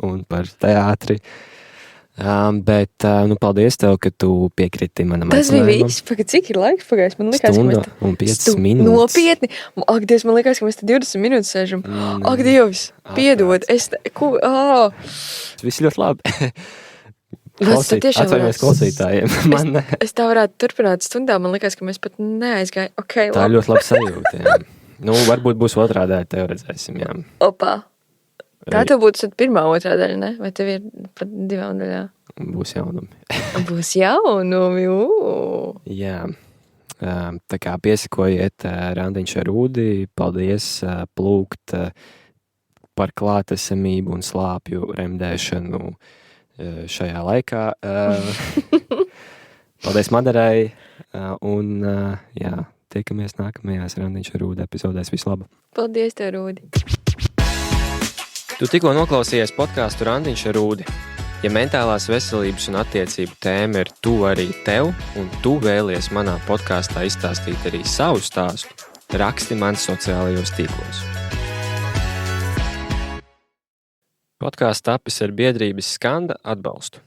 un par teātri. Bet, paldies tev, ka tu piekriti manam aicinājumam. Tas bija viss, pagad, cik ir laiks pagājis? Man likās, Stunda un 5 minūtes. Nopietni? Ak, Dievs, man likās, ka mēs te 20 minūtes sēžam. Ak, Dievs, piedod. Viss ļoti labi. Atvainojies klausītājiem. Es tā varētu turpināt stundā, man likās, ka mēs pat neaizgāju. Okay, tā ir ļoti labi sajūta, jā. Varbūt būs otrā daļa, tev redzēsim, jā. Opā. Tā tev būtu pirmā, otrā daļa, ne? Vai tev ir pat 2 daļām? Būs jaunumi. Būs jaunumi, Jā. Tā kā piesakojiet Randiņš ar Rūdi, paldies plūkt par klātesamību un slāpju remdēšanu šajā laikā. Paldies Madarai un jā, tiekamies nākamajās Randiņš ar Rūdi epizodēs. Vislaba! Paldies tev, Rūdi! Tu tikko noklausījies podcastu Randiņš ar Rūdi. Ja mentālās veselības un attiecību tēma ir tuva arī tev, un tu vēlies manā podkastā izstāstīt arī savu stāstu, raksti man sociālajos tīklos. Podcasts tapis ar biedrības Skanda atbalstu.